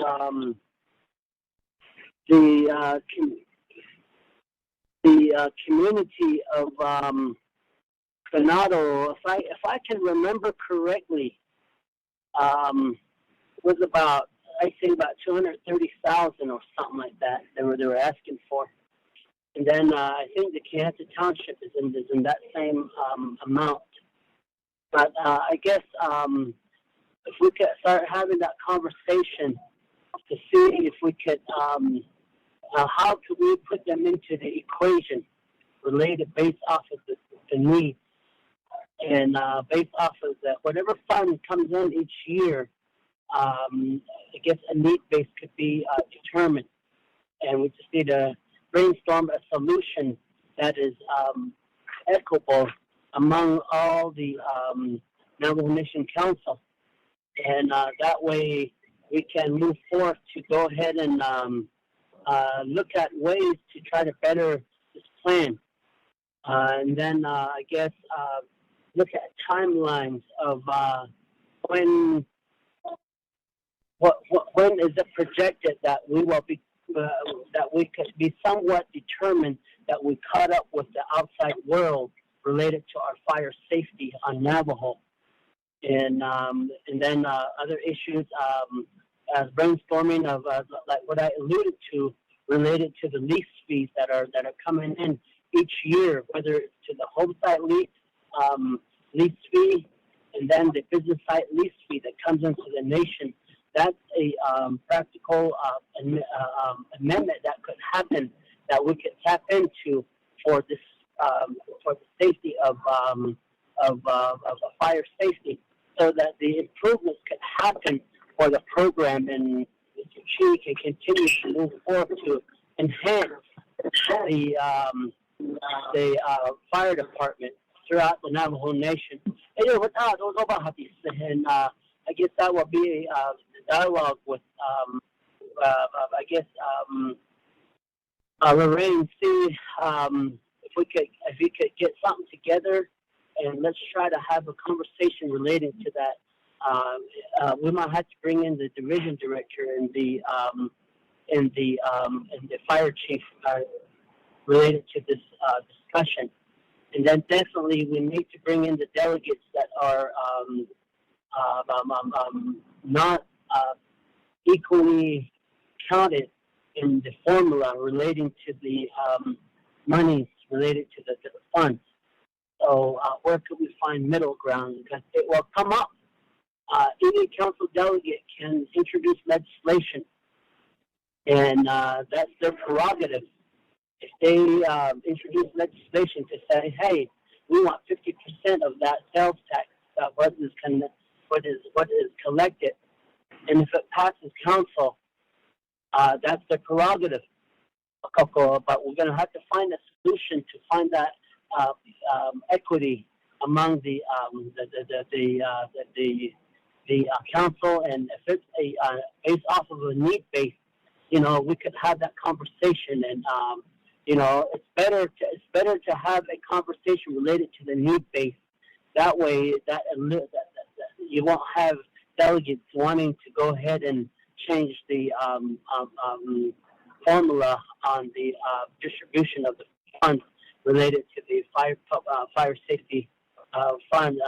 community of Granado, if I can remember correctly, was about, I think, about 230,000 or something like that. They were asking for. And then I think the Kansas Township is in that same amount. But I guess if we could start having that conversation to see if we could, how could we put them into the equation related based off of the needs, and based off of whatever fund comes in each year, I guess a need base could be determined. And we just need to brainstorm a solution that is equitable among all the Navajo Nation Council. And that way we can move forth to go ahead and look at ways to try to better this plan. And then I guess look at timelines of when is it projected that we will be that we could be somewhat determined that we caught up with the outside world related to our fire safety on Navajo. And then other issues as brainstorming of like what I alluded to, related to the lease fees that are coming in each year, whether it's to the home site lease fee, and then the business site lease fee that comes into the nation. That's a practical amendment that could happen, that we could tap into for this for the safety of fire safety, so that the improvements could happen for the program, and Mr. Chi can continue to move forward to enhance the fire department throughout the Navajo Nation. And I guess that will be a dialogue with Lorraine. See if we could get something together, and let's try to have a conversation relating to that. We might have to bring in the division director and the fire chief related to this discussion. And then definitely we need to bring in the delegates that are not equally counted in the formula relating to the monies related to the funds. So where could we find middle ground? Because it will come up. Any council delegate can introduce legislation, and that's their prerogative. If they introduce legislation to say, hey, we want 50% of that sales tax, what is collected, and if it passes council, that's their prerogative. But we're going to have to find a solution to find that equity among the council, and if it's based off of a need base, we could have that conversation. And it's better to have a conversation related to the need base. That way, that you won't have delegates wanting to go ahead and change the formula on the distribution of the funds related to the fire safety fund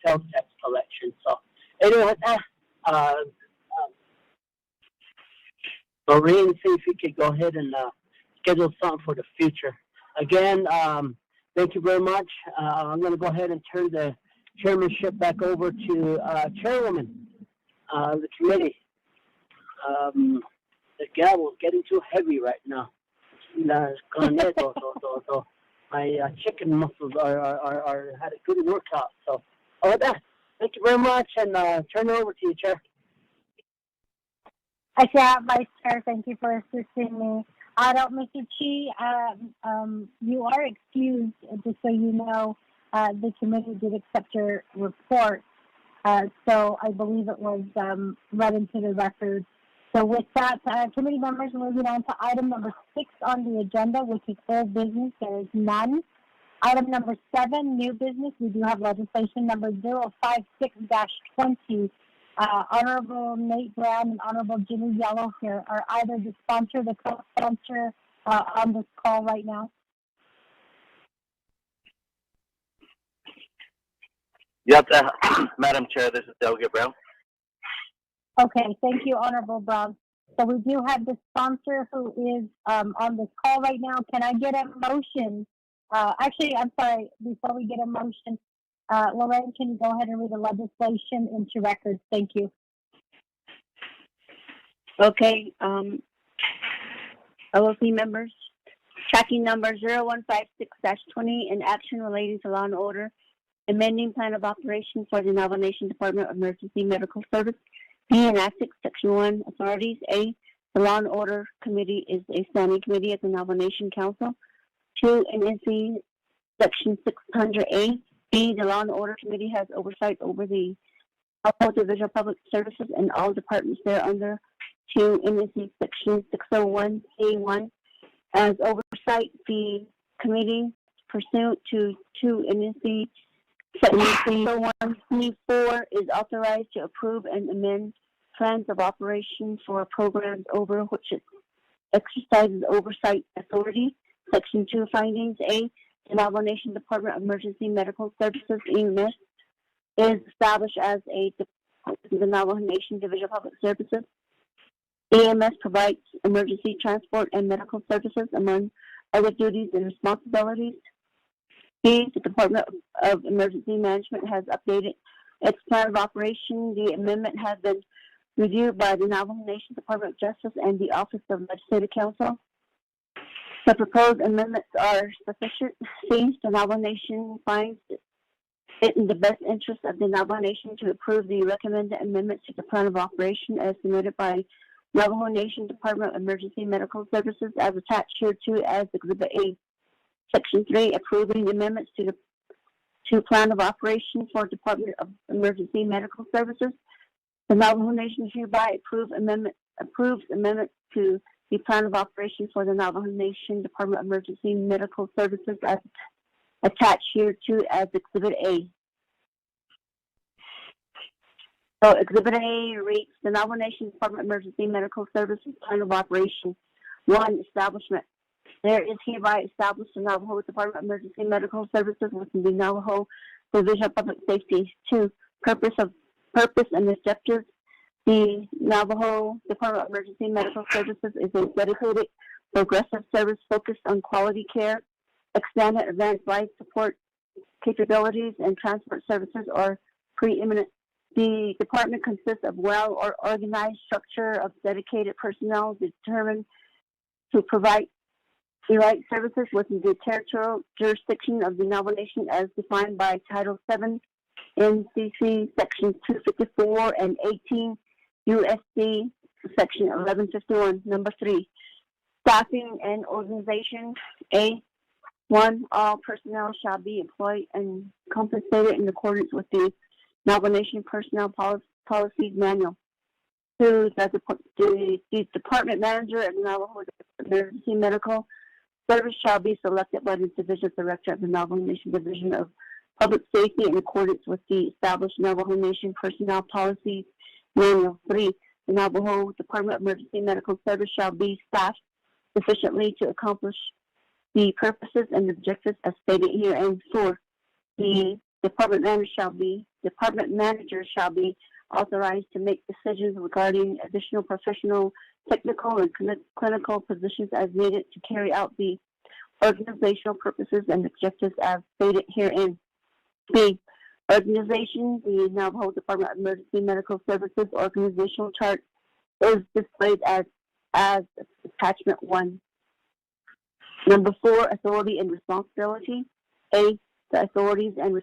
sales tax collection. So anyway, Maureen, see if you could go ahead and schedule something for the future. Again, thank you very much. I'm going to go ahead and turn the chairmanship back over to Chairwoman of the committee. The gavel is getting too heavy right now. So my chicken muscles are had a good workout. So, all that. Thank you very much, and turn it over to you, Chair. Vice Chair, thank you for assisting me. Mr. Chi, you are excused, just so you know. The committee did accept your report, so I believe it was read into the record. So with that, committee members, moving on to item number 6 on the agenda, which is old business. There is none. Item number 7, new business. We do have legislation number 056-20. Honorable Nate Brown and Honorable Jimmy Yellow here are either the sponsor, the co-sponsor on this call right now. Yep, Madam Chair, this is Delegate Brown. Okay, thank you, Honorable Brown. So we do have the sponsor who is on this call right now. Can I get a motion? Actually, I'm sorry, before we get a motion, Lorraine, can you go ahead and read the legislation into record? Thank you. Okay, LLC members, tracking number 0156-20 and action relating to law and order, amending plan of operation for the Navajo Nation Department of Emergency Medical Service, B enacted Section 1 authorities. A, the Law and Order Committee is a standing committee of the Navajo Nation Council. 2, NNC Section 600A. B, the Law and Order Committee has oversight over the Navajo Division of Public Services and all departments thereunder. 2, NNC Section 601A1. As oversight, the committee, pursuant to 2 NNC Section 601C4, is authorized to approve and amend plans of operation for programs over which it exercises oversight authority. Section 2 findings. A, the Navajo Nation Department of Emergency Medical Services, EMS, is established as the Navajo Nation Division of Public Services. EMS provides emergency transport and medical services, among other duties and responsibilities. B, the Department of Emergency Management has updated its plan of operation. The amendment has been reviewed by the Navajo Nation Department of Justice and the Office of Legislative Counsel. The proposed amendments are sufficient. C, the Navajo Nation finds it in the best interest of the Navajo Nation to approve the recommended amendments to the plan of operation as submitted by Navajo Nation Department of Emergency Medical Services as attached hereto as Exhibit A. Section 3, approving amendments to plan of operation for Department of Emergency Medical Services. The Navajo Nation hereby approves amendment to the plan of operation for the Navajo Nation Department of Emergency Medical Services as attached hereto as Exhibit A. So Exhibit A reads the Navajo Nation Department of Emergency Medical Services plan of operation. 1, establishment. There is hereby established the Navajo Department of Emergency Medical Services within the Navajo Division of Public Safety. 2, purpose and objectives. The Navajo Department of Emergency Medical Services is a dedicated, progressive service focused on quality care, expanded advanced life support capabilities, and transport services are preeminent. The department consists of well-organized structure of dedicated personnel determined to provide the right services within the territorial jurisdiction of the Navajo Nation as defined by Title 7 NCC Section 254 and 18 USC Section 1151. Number 3, staffing and organization. A, 1, all personnel shall be employed and compensated in accordance with the Navajo Nation Personnel Policies Manual. 2, the department manager of the Navajo Emergency Medical Service shall be selected by the Division Director of the Navajo Nation Division of Public Safety in accordance with the established Navajo Nation Personnel Policies Manual. 3, the Navajo Department of Emergency Medical Service shall be staffed sufficiently to accomplish the purposes and objectives as stated here. And 4, the department manager shall be authorized to make decisions regarding additional professional, technical, and clinical positions as needed to carry out the organizational purposes and objectives as stated herein. B, organization. The Navajo Department of Emergency Medical Services organizational chart is displayed as attachment 1. Number 4, authority and responsibility. A, the authorities and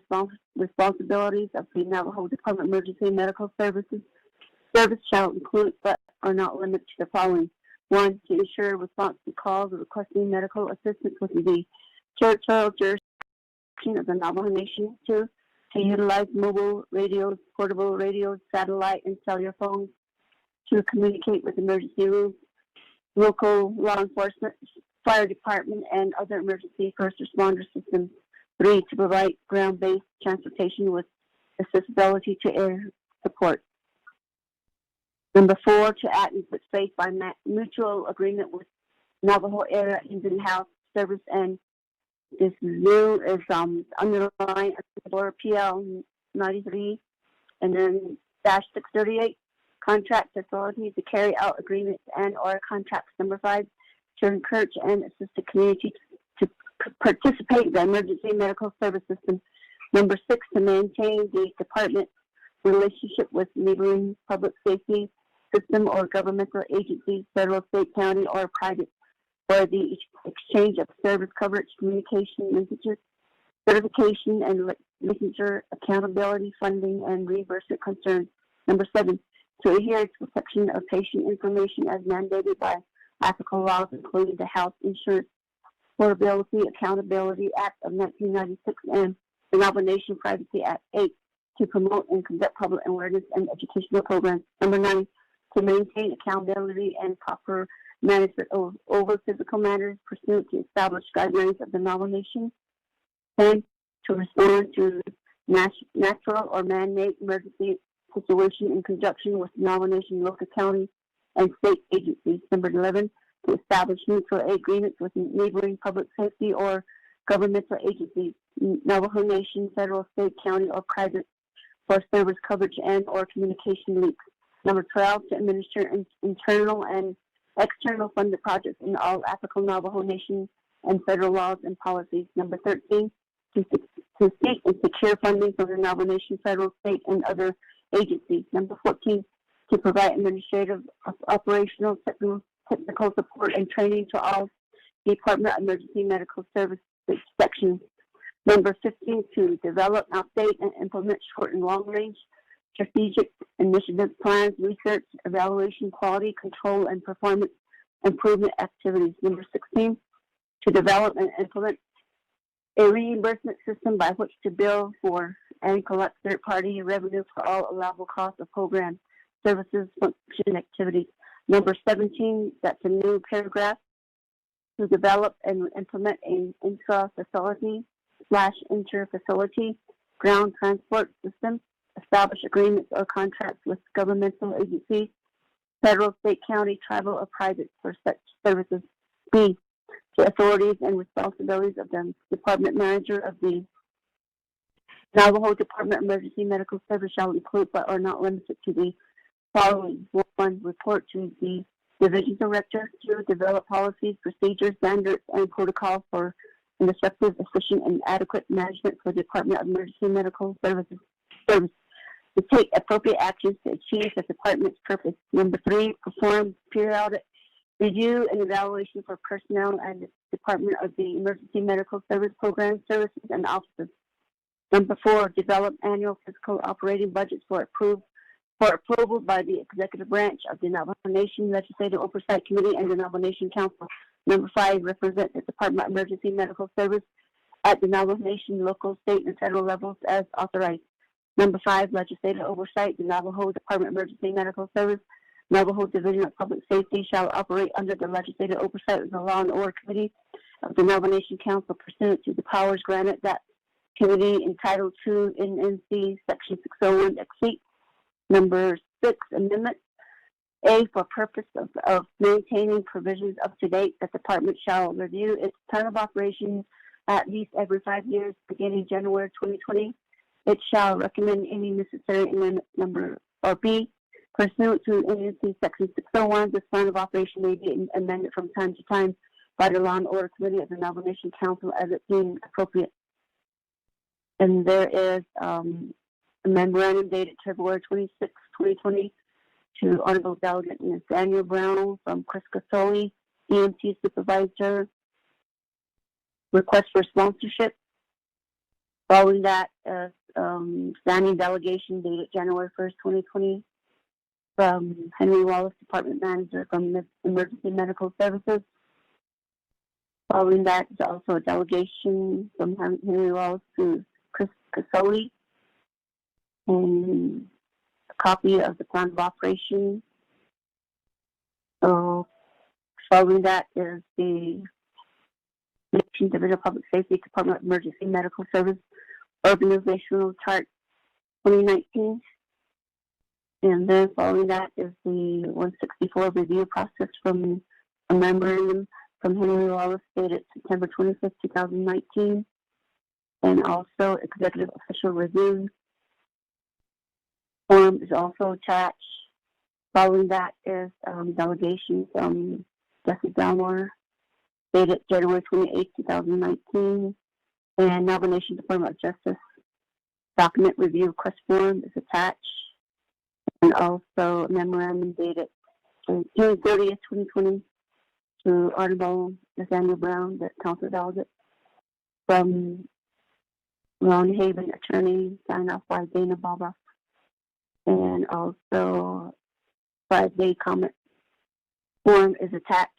responsibilities of the Navajo Department of Emergency Medical Services service shall include but are not limited to the following. 1, to ensure response to calls requesting medical assistance within the territorial jurisdiction of the Navajo Nation. 2, to utilize mobile radios, portable radios, satellite, and cellular phones to communicate with emergency rooms, local law enforcement, fire department, and other emergency first responder systems. 3, to provide ground-based transportation with accessibility to air support. Number 4, to act in good faith by mutual agreement with Navajo Area Indian Health Service, and this new is underlined for PL 93 and then -638. Contract authority to carry out agreements and or contracts. Number 5, to encourage and assist the community to participate in the emergency medical service system. Number 6, to maintain the department's relationship with neighboring public safety system or governmental agencies, federal, state, county, or private, for the exchange of service coverage, communication, messages, certification, and licensure, accountability, funding, and reimbursement concerns. Number 7, to adhere to protection of patient information as mandated by applicable laws, including the Health Insurance Portability Accountability Act of 1996 and the Navajo Nation Privacy Act. 8, to promote and conduct public awareness and educational programs. Number 9, to maintain accountability and proper management over physical matters pursuant to established guidelines of the Navajo Nation. 10, to respond to natural or man-made emergency situation in conjunction with Navajo Nation local, county, and state agencies. Number 11, to establish mutual aid agreements with neighboring public safety or governmental agencies, Navajo Nation, federal, state, county, or private, for service coverage and or communication leaks. Number 12, to administer internal and external funded projects in all applicable Navajo Nation and federal laws and policies. Number 13, to seek and secure funding from the Navajo Nation, federal, state, and other agencies. Number 14, to provide administrative, operational, technical support and training to all Department of Emergency Medical Service sections. Number 15, to develop, update, and implement short and long-range strategic initiative plans, research, evaluation, quality control, and performance improvement activities. Number 16, to develop and implement a reimbursement system by which to bill for and collect third-party revenue for all allowable costs of programs, services, function, activities. Number 17, that's a new paragraph, to develop and implement an intra-facility/inter-facility ground transport system, establish agreements or contracts with governmental agencies, federal, state, county, tribal, or private for such services. B, the authorities and responsibilities of the department manager of the Navajo Department of Emergency Medical Service shall include but are not limited to the following. 1, report to the division director. 2, develop policies, procedures, standards, and protocols for an effective, efficient, and adequate management for the Department of Emergency Medical Services. To take appropriate actions to achieve the department's purpose. Number 3, perform periodic review and evaluation for personnel and the Department of the Emergency Medical Service programs, services, and offices. Number 4, develop annual fiscal operating budgets for approval by the executive branch of the Navajo Nation Legislative Oversight Committee and the Navajo Nation Council. Number 5, represent the Department of Emergency Medical Service at the Navajo Nation local, state, and federal levels as authorized. Number 5, legislative oversight. The Navajo Department of Emergency Medical Service, Navajo Division of Public Safety shall operate under the legislative oversight of the Law and Order Committee of the Navajo Nation Council pursuant to the powers granted that committee in Title II NNC Section 601 exceed. Number 6, amendment. A, for purpose of maintaining provisions up to date, the department shall review its term of operations at least every 5 years, beginning January 2020. It shall recommend any necessary amendment. Number or B, pursuant to NNC Section 601, this plan of operation may be amended from time to time by the Law and Order Committee of the Navajo Nation Council as it deems appropriate. And there is a memorandum dated February 26, 2020, to Honorable Delegate Ms. Daniel Brown from Chris Casoli, EMT Supervisor, request for sponsorship. Following that, standing delegation dated January 1st, 2020, from Henry Wallace, Department Manager from Emergency Medical Services. Following that is also a delegation from Henry Wallace to Chris Casoli, and a copy of the plan of operation. So following that is the Division of Public Safety, Department of Emergency Medical Service Organizational Chart 2019. And then following that is the 164 review process from a memorandum from Henry Wallace dated September 25th, 2019. And also executive official review form is also attached. Following that is delegation from Jesse Dalmore dated January 28th, 2019. And Nomination Department of Justice document review request form is attached. And also a memorandum dated June 30th, 2020 to Honorable Nathaniel Brown, the council delegate, from Ron Haven attorney, signed off by Dana Baba. And also 5-day comment form is attached,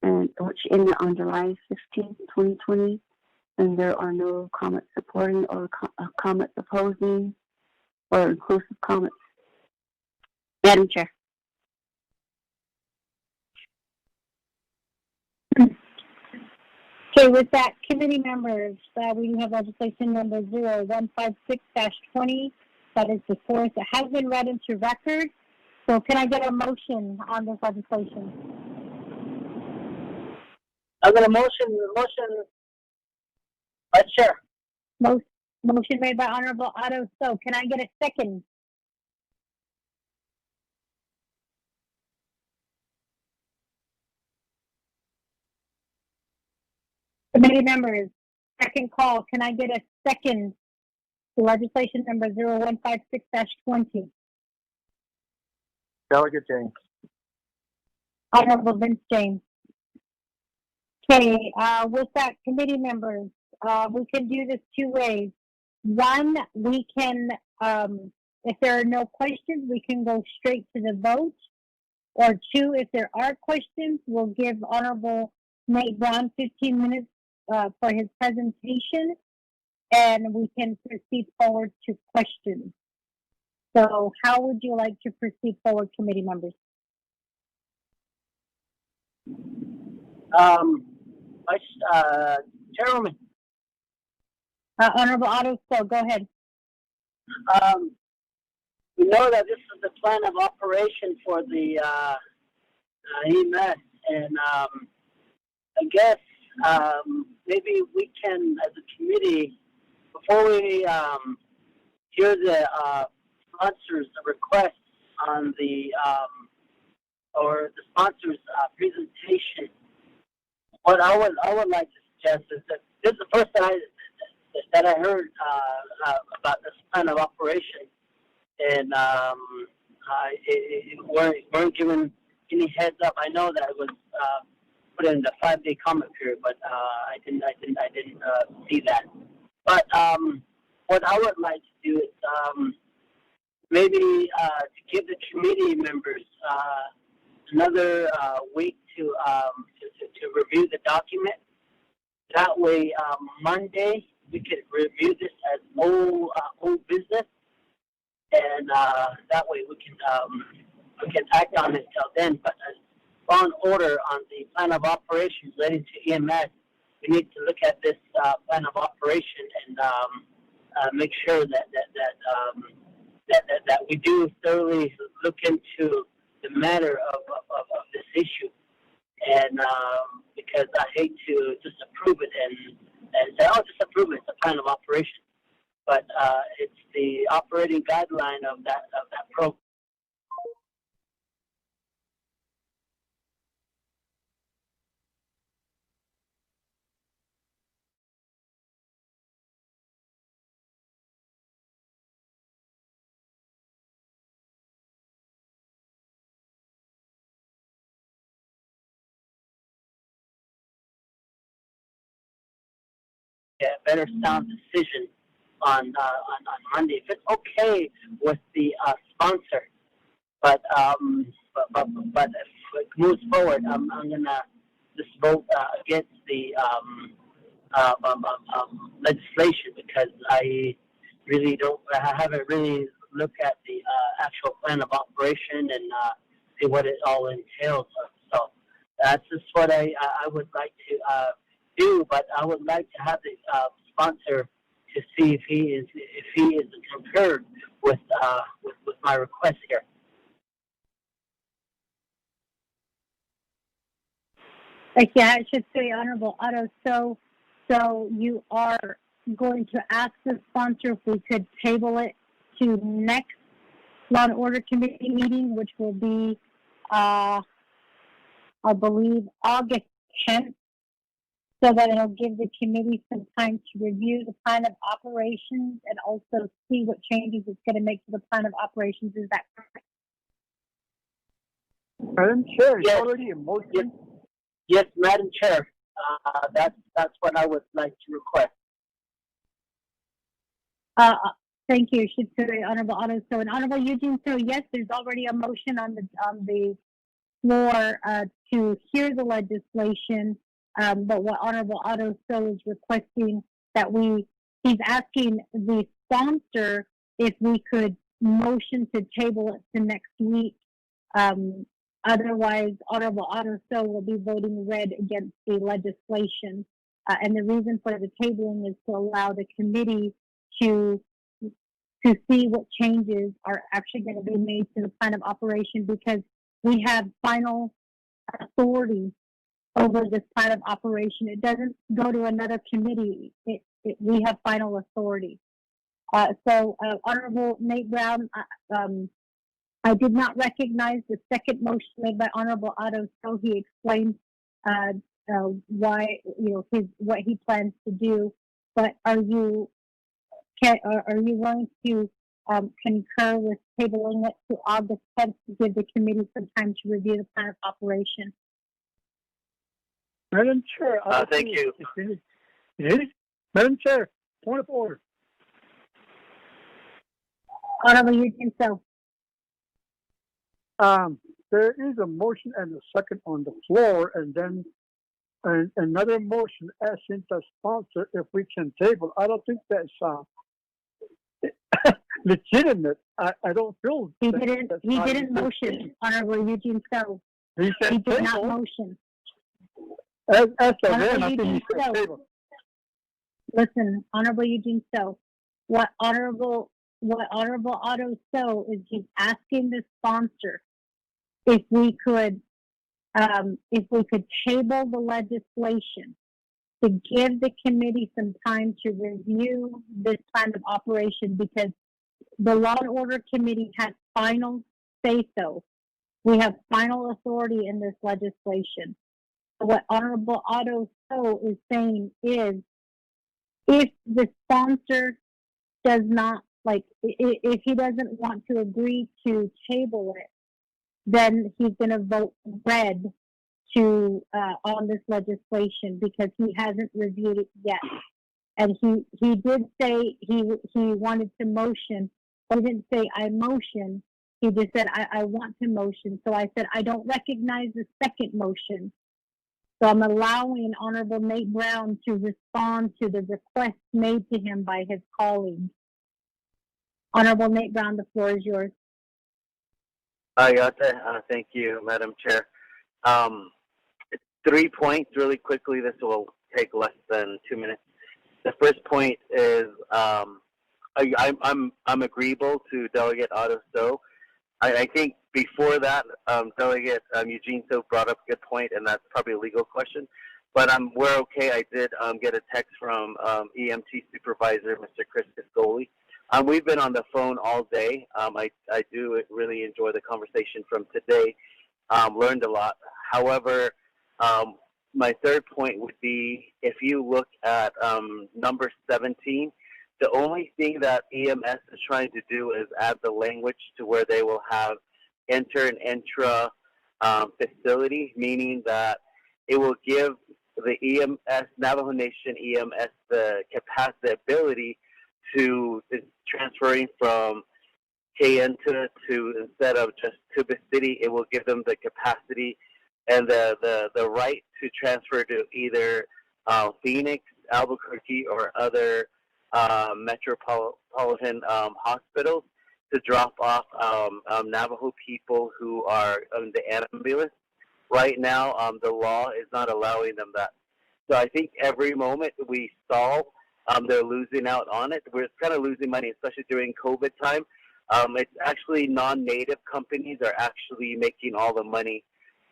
and which ended on July 15th, 2020. And there are no comments supporting or comments opposing or inclusive comments. Madam Chair. Okay, with that, committee members, we have legislation number 0156-20. That is the fourth. It has been read into record. So can I get a motion on this legislation? I'm going to motion, Vice Chair. Motion made by Honorable Otto. So can I get a second? Committee members, second call. Can I get a second to legislation number 0156-20? Delegate James. Honorable Vince James. Okay, with that, committee members, we can do this two ways. One, we can, if there are no questions, we can go straight to the vote. Or two, if there are questions, we'll give Honorable Nate Brown 15 minutes for his presentation, and we can proceed forward to questions. So how would you like to proceed forward, committee members? Chairwoman. Honorable Otto, so go ahead. We know that this is the plan of operation for the EMS, and I guess maybe we can, as a committee, before we hear the sponsors' request on the or the sponsors' presentation, what I would like to suggest is that this is the first that I heard about this plan of operation, and weren't given any heads up. I know that it was put in the 5-day comment period, but I didn't see that. But what I would like to do is maybe to give the committee members another week to review the document. That way, Monday we could review this as old business, and that way we can act on it till then. But as on order on the plan of operations relating to EMS, we need to look at this plan of operation and make sure that we do thoroughly look into the matter of this issue. And because I hate to just approve it and say, oh, just approve it, it's a plan of operation. But it's the operating guideline of that program. a better sound decision on Monday. If it's okay with the sponsor, but if it moves forward, I'm gonna just vote against the legislation because I haven't really looked at the actual plan of operation and see what it all entails. So that's just what I would like to do, but I would like to have the sponsor to see if he is concurred with my request here. Yeah, I should say, Honorable Otto. So you are going to ask the sponsor if we could table it to next Law and Order Committee meeting, which will be, I believe, August 10th, so that it'll give the committee some time to review the plan of operations and also see what changes it's going to make to the plan of operations. Is that correct? Madam Chair, it's Yes. already a motion. Yes, Madam Chair. That's what I would like to request. Thank you, Shitsuri, Honorable Otto. So, and Honorable Eugene. So, yes, there's already a motion on the floor to hear the legislation. But what Honorable Otto So is requesting that he's asking the sponsor if we could motion to table it to next week. Otherwise, Honorable Otto So will be voting red against the legislation. And the reason for the tabling is to allow the committee to see what changes are actually going to be made to the plan of operation, because we have final authority over this plan of operation. It doesn't go to another committee. We have final authority. So, Honorable Nate Brown, I did not recognize the second motion made by Honorable Otto So. He explained why, what he plans to do. But are you willing to concur with tabling it to August 10th to give the committee some time to review the plan of operation? Madam Chair. Thank you. Madam Chair, point of order. Honorable Eugene So. There is a motion and a second on the floor, and then another motion asking the sponsor if we can table. I don't think that's legitimate. I don't feel He didn't motion, Honorable Eugene So. He said He did table. not motion. As a Honorable man, I think he Eugene said So. table. Listen, Honorable Eugene So. What Honorable Otto So is he's asking the sponsor if we could table the legislation to give the committee some time to review this plan of operation, because the Law and Order Committee has final say-so. We have final authority in this legislation. What Honorable Otto So is saying is, if the sponsor does not, if he doesn't want to agree to table it, then he's going to vote red on this legislation, because he hasn't reviewed it yet. And he did say he wanted to motion, but he didn't say I motion. He just said I want to motion. So I said I don't recognize the second motion. So I'm allowing Honorable Nate Brown to respond to the request made to him by his colleagues. Honorable Nate Brown, the floor is yours. Thank you, Madam Chair. 3 points really quickly. This will take less than 2 minutes. The first point is I'm agreeable to Delegate Otto So. I think before that, Delegate Eugene So brought up a good point, and that's probably a legal question. But we're okay. I did get a text from EMT Supervisor, Mr. Chris Cascoli. We've been on the phone all day. I do really enjoy the conversation from today. Learned a lot. However, my third point would be, if you look at number 17, the only thing that EMS is trying to do is add the language to where they will have enter and intra facility, meaning that it will give the EMS, Navajo Nation EMS, the capacity, the ability to transferring from KN to instead of just Tuba City, it will give them the capacity and the right to transfer to either Phoenix, Albuquerque, or other metropolitan hospitals to drop off Navajo people who are in the ambulance. Right now, the law is not allowing them that. So I think every moment we stall, they're losing out on it. We're kind of losing money, especially during COVID time. It's actually non-native companies are actually making all the money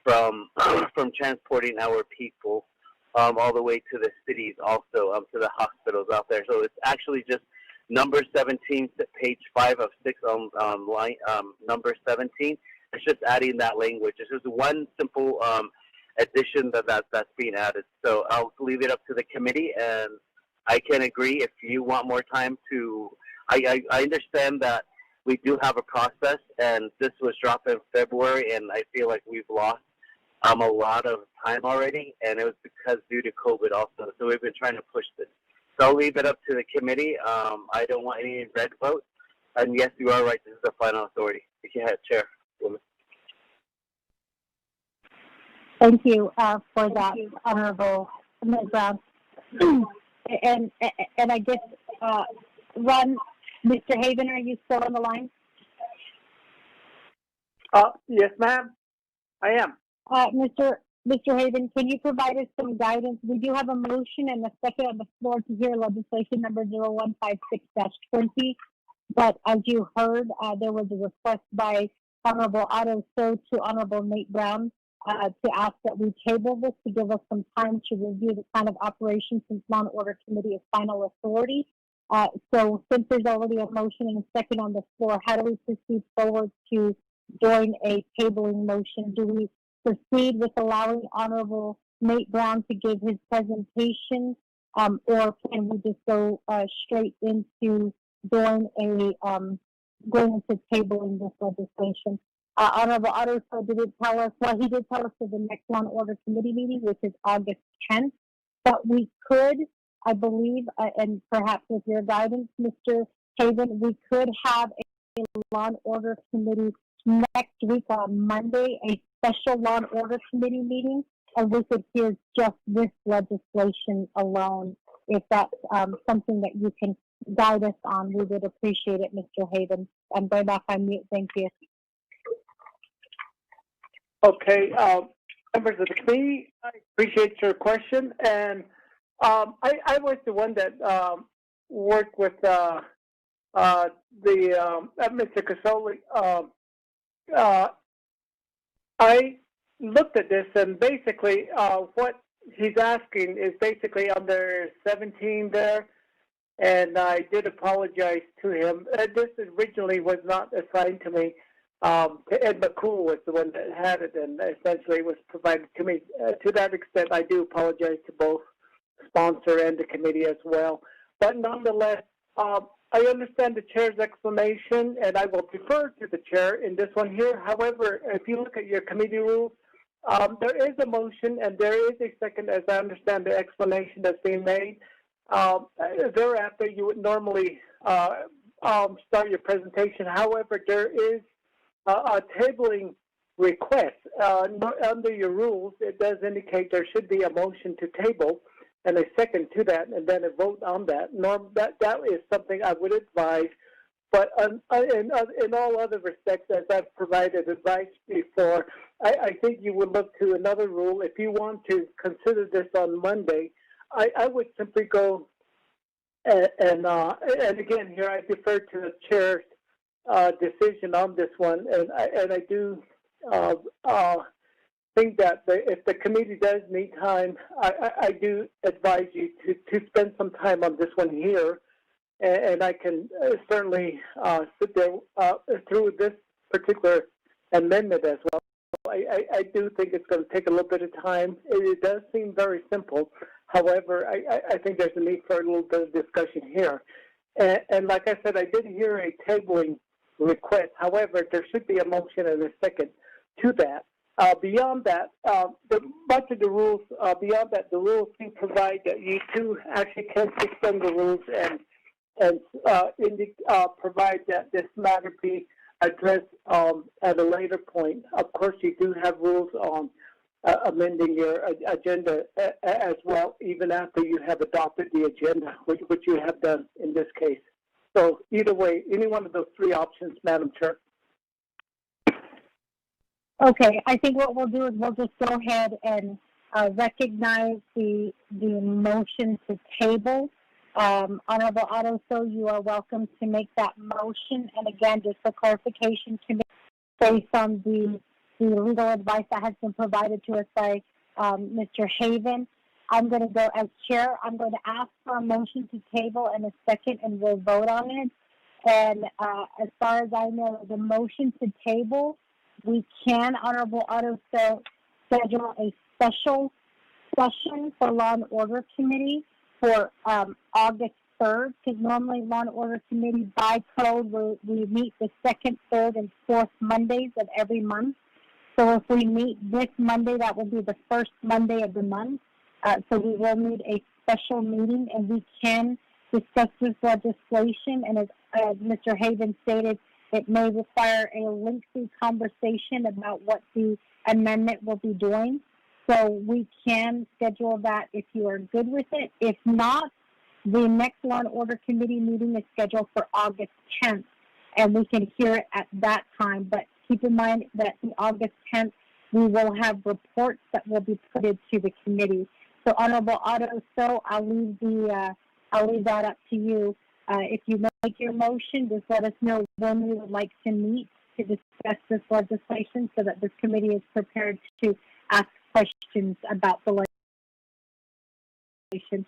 from from transporting our people all the way to the cities, also to the hospitals out there. So it's actually just number 17, page 5 of 6 on line number 17. It's just adding that language. It's just one simple addition that's being added. So I'll leave it up to the committee, and I can agree if you want more time to. I understand that we do have a process, and this was dropped in February, and I feel like we've lost a lot of time already, and it was because due to COVID also. So we've been trying to push this. So I'll leave it up to the committee. I don't want any red votes. And yes, you are right. This is the final authority. If you had Chairwoman. Thank you for that, Honorable Ms. Brown. and I guess, Ron, Mr. Haven, are you still on the line? Yes, ma'am. I am. Mr. Haven, can you provide us some guidance? We do have a motion and a second on the floor to hear legislation number 0156-20. But as you heard, there was a request by Honorable Otto So to Honorable Nate Brown to ask that we table this to give us some time to review the plan of operations since Law and Order Committee is final authority. So since there's already a motion and a second on the floor, how do we proceed forward to join a tabling motion? Do we proceed with allowing Honorable Nate Brown to give his presentation, or can we just go straight into going into tabling this legislation? Honorable Otto did tell us, well, he did tell us for the next Law and Order Committee meeting, which is August 10th, but we could, I believe, and perhaps with your guidance, Mr. Haven, we could have a Law and Order Committee next week on Monday, a special Law and Order Committee meeting, and we could hear just this legislation alone. If that's something that you can guide us on, we would appreciate it, Mr. Haven. I'm going back on mute. Thank you. Okay, members of the committee, I appreciate your question, and I was the one that worked with Mr. Casoli. I looked at this, and basically what he's asking is basically under 17 there, and I did apologize to him. This originally was not assigned to me. Ed McCool was the one that had it, and essentially it was provided to me. To that extent, I do apologize to both sponsor and the committee as well. But nonetheless, I understand the chair's explanation, and I will defer to the chair in this one here. However, if you look at your committee rules, there is a motion and there is a second, as I understand the explanation that's being made. Thereafter, you would normally start your presentation. However, there is a tabling request. Under your rules, it does indicate there should be a motion to table and a second to that, and then a vote on that. That is something I would advise, but in all other respects, as I've provided advice before, I think you would look to another rule. If you want to consider this on Monday, I would simply go, and again, here I defer to the chair's decision on this one, and I do think that if the committee does need time, I do advise you to spend some time on this one here, and I can certainly sit there through this particular amendment as well. I do think it's going to take a little bit of time. It does seem very simple. However, I think there's a need for a little bit of discussion here. And like I said, I did hear a tabling request. However, there should be a motion and a second to that. Beyond that, much of the rules, beyond that, the rules do provide that you too actually can suspend the rules and provide that this matter be addressed at a later point. Of course, you do have rules on amending your agenda as well, even after you have adopted the agenda, which you have done in this case. So either way, any one of those three options, Madam Chair. Okay, I think what we'll do is we'll just go ahead and recognize the motion to table. Honorable Otto, so you are welcome to make that motion. And again, just for clarification, based on the legal advice that has been provided to us by Mr. Haven, I'm going to go as chair. I'm going to ask for a motion to table and a second, and we'll vote on it. And as far as I know, the motion to table, we can, Honorable Otto, so schedule a special session for Law and Order Committee for August 3rd, because normally Law and Order Committee by code, we meet the second, third, and fourth Mondays of every month. So if we meet this Monday, that will be the first Monday of the month. So we will need a special meeting, and we can discuss this legislation. And as Mr. Haven stated, it may require a lengthy conversation about what the amendment will be doing. So we can schedule that if you are good with it. If not, the next Law and Order Committee meeting is scheduled for August 10th, and we can hear it at that time. But keep in mind that the August 10th, we will have reports that will be put into the committee. So Honorable Otto, so I'll leave that up to you. If you make your motion, just let us know when we would like to meet to discuss this legislation so that this committee is prepared to ask questions about the legislation.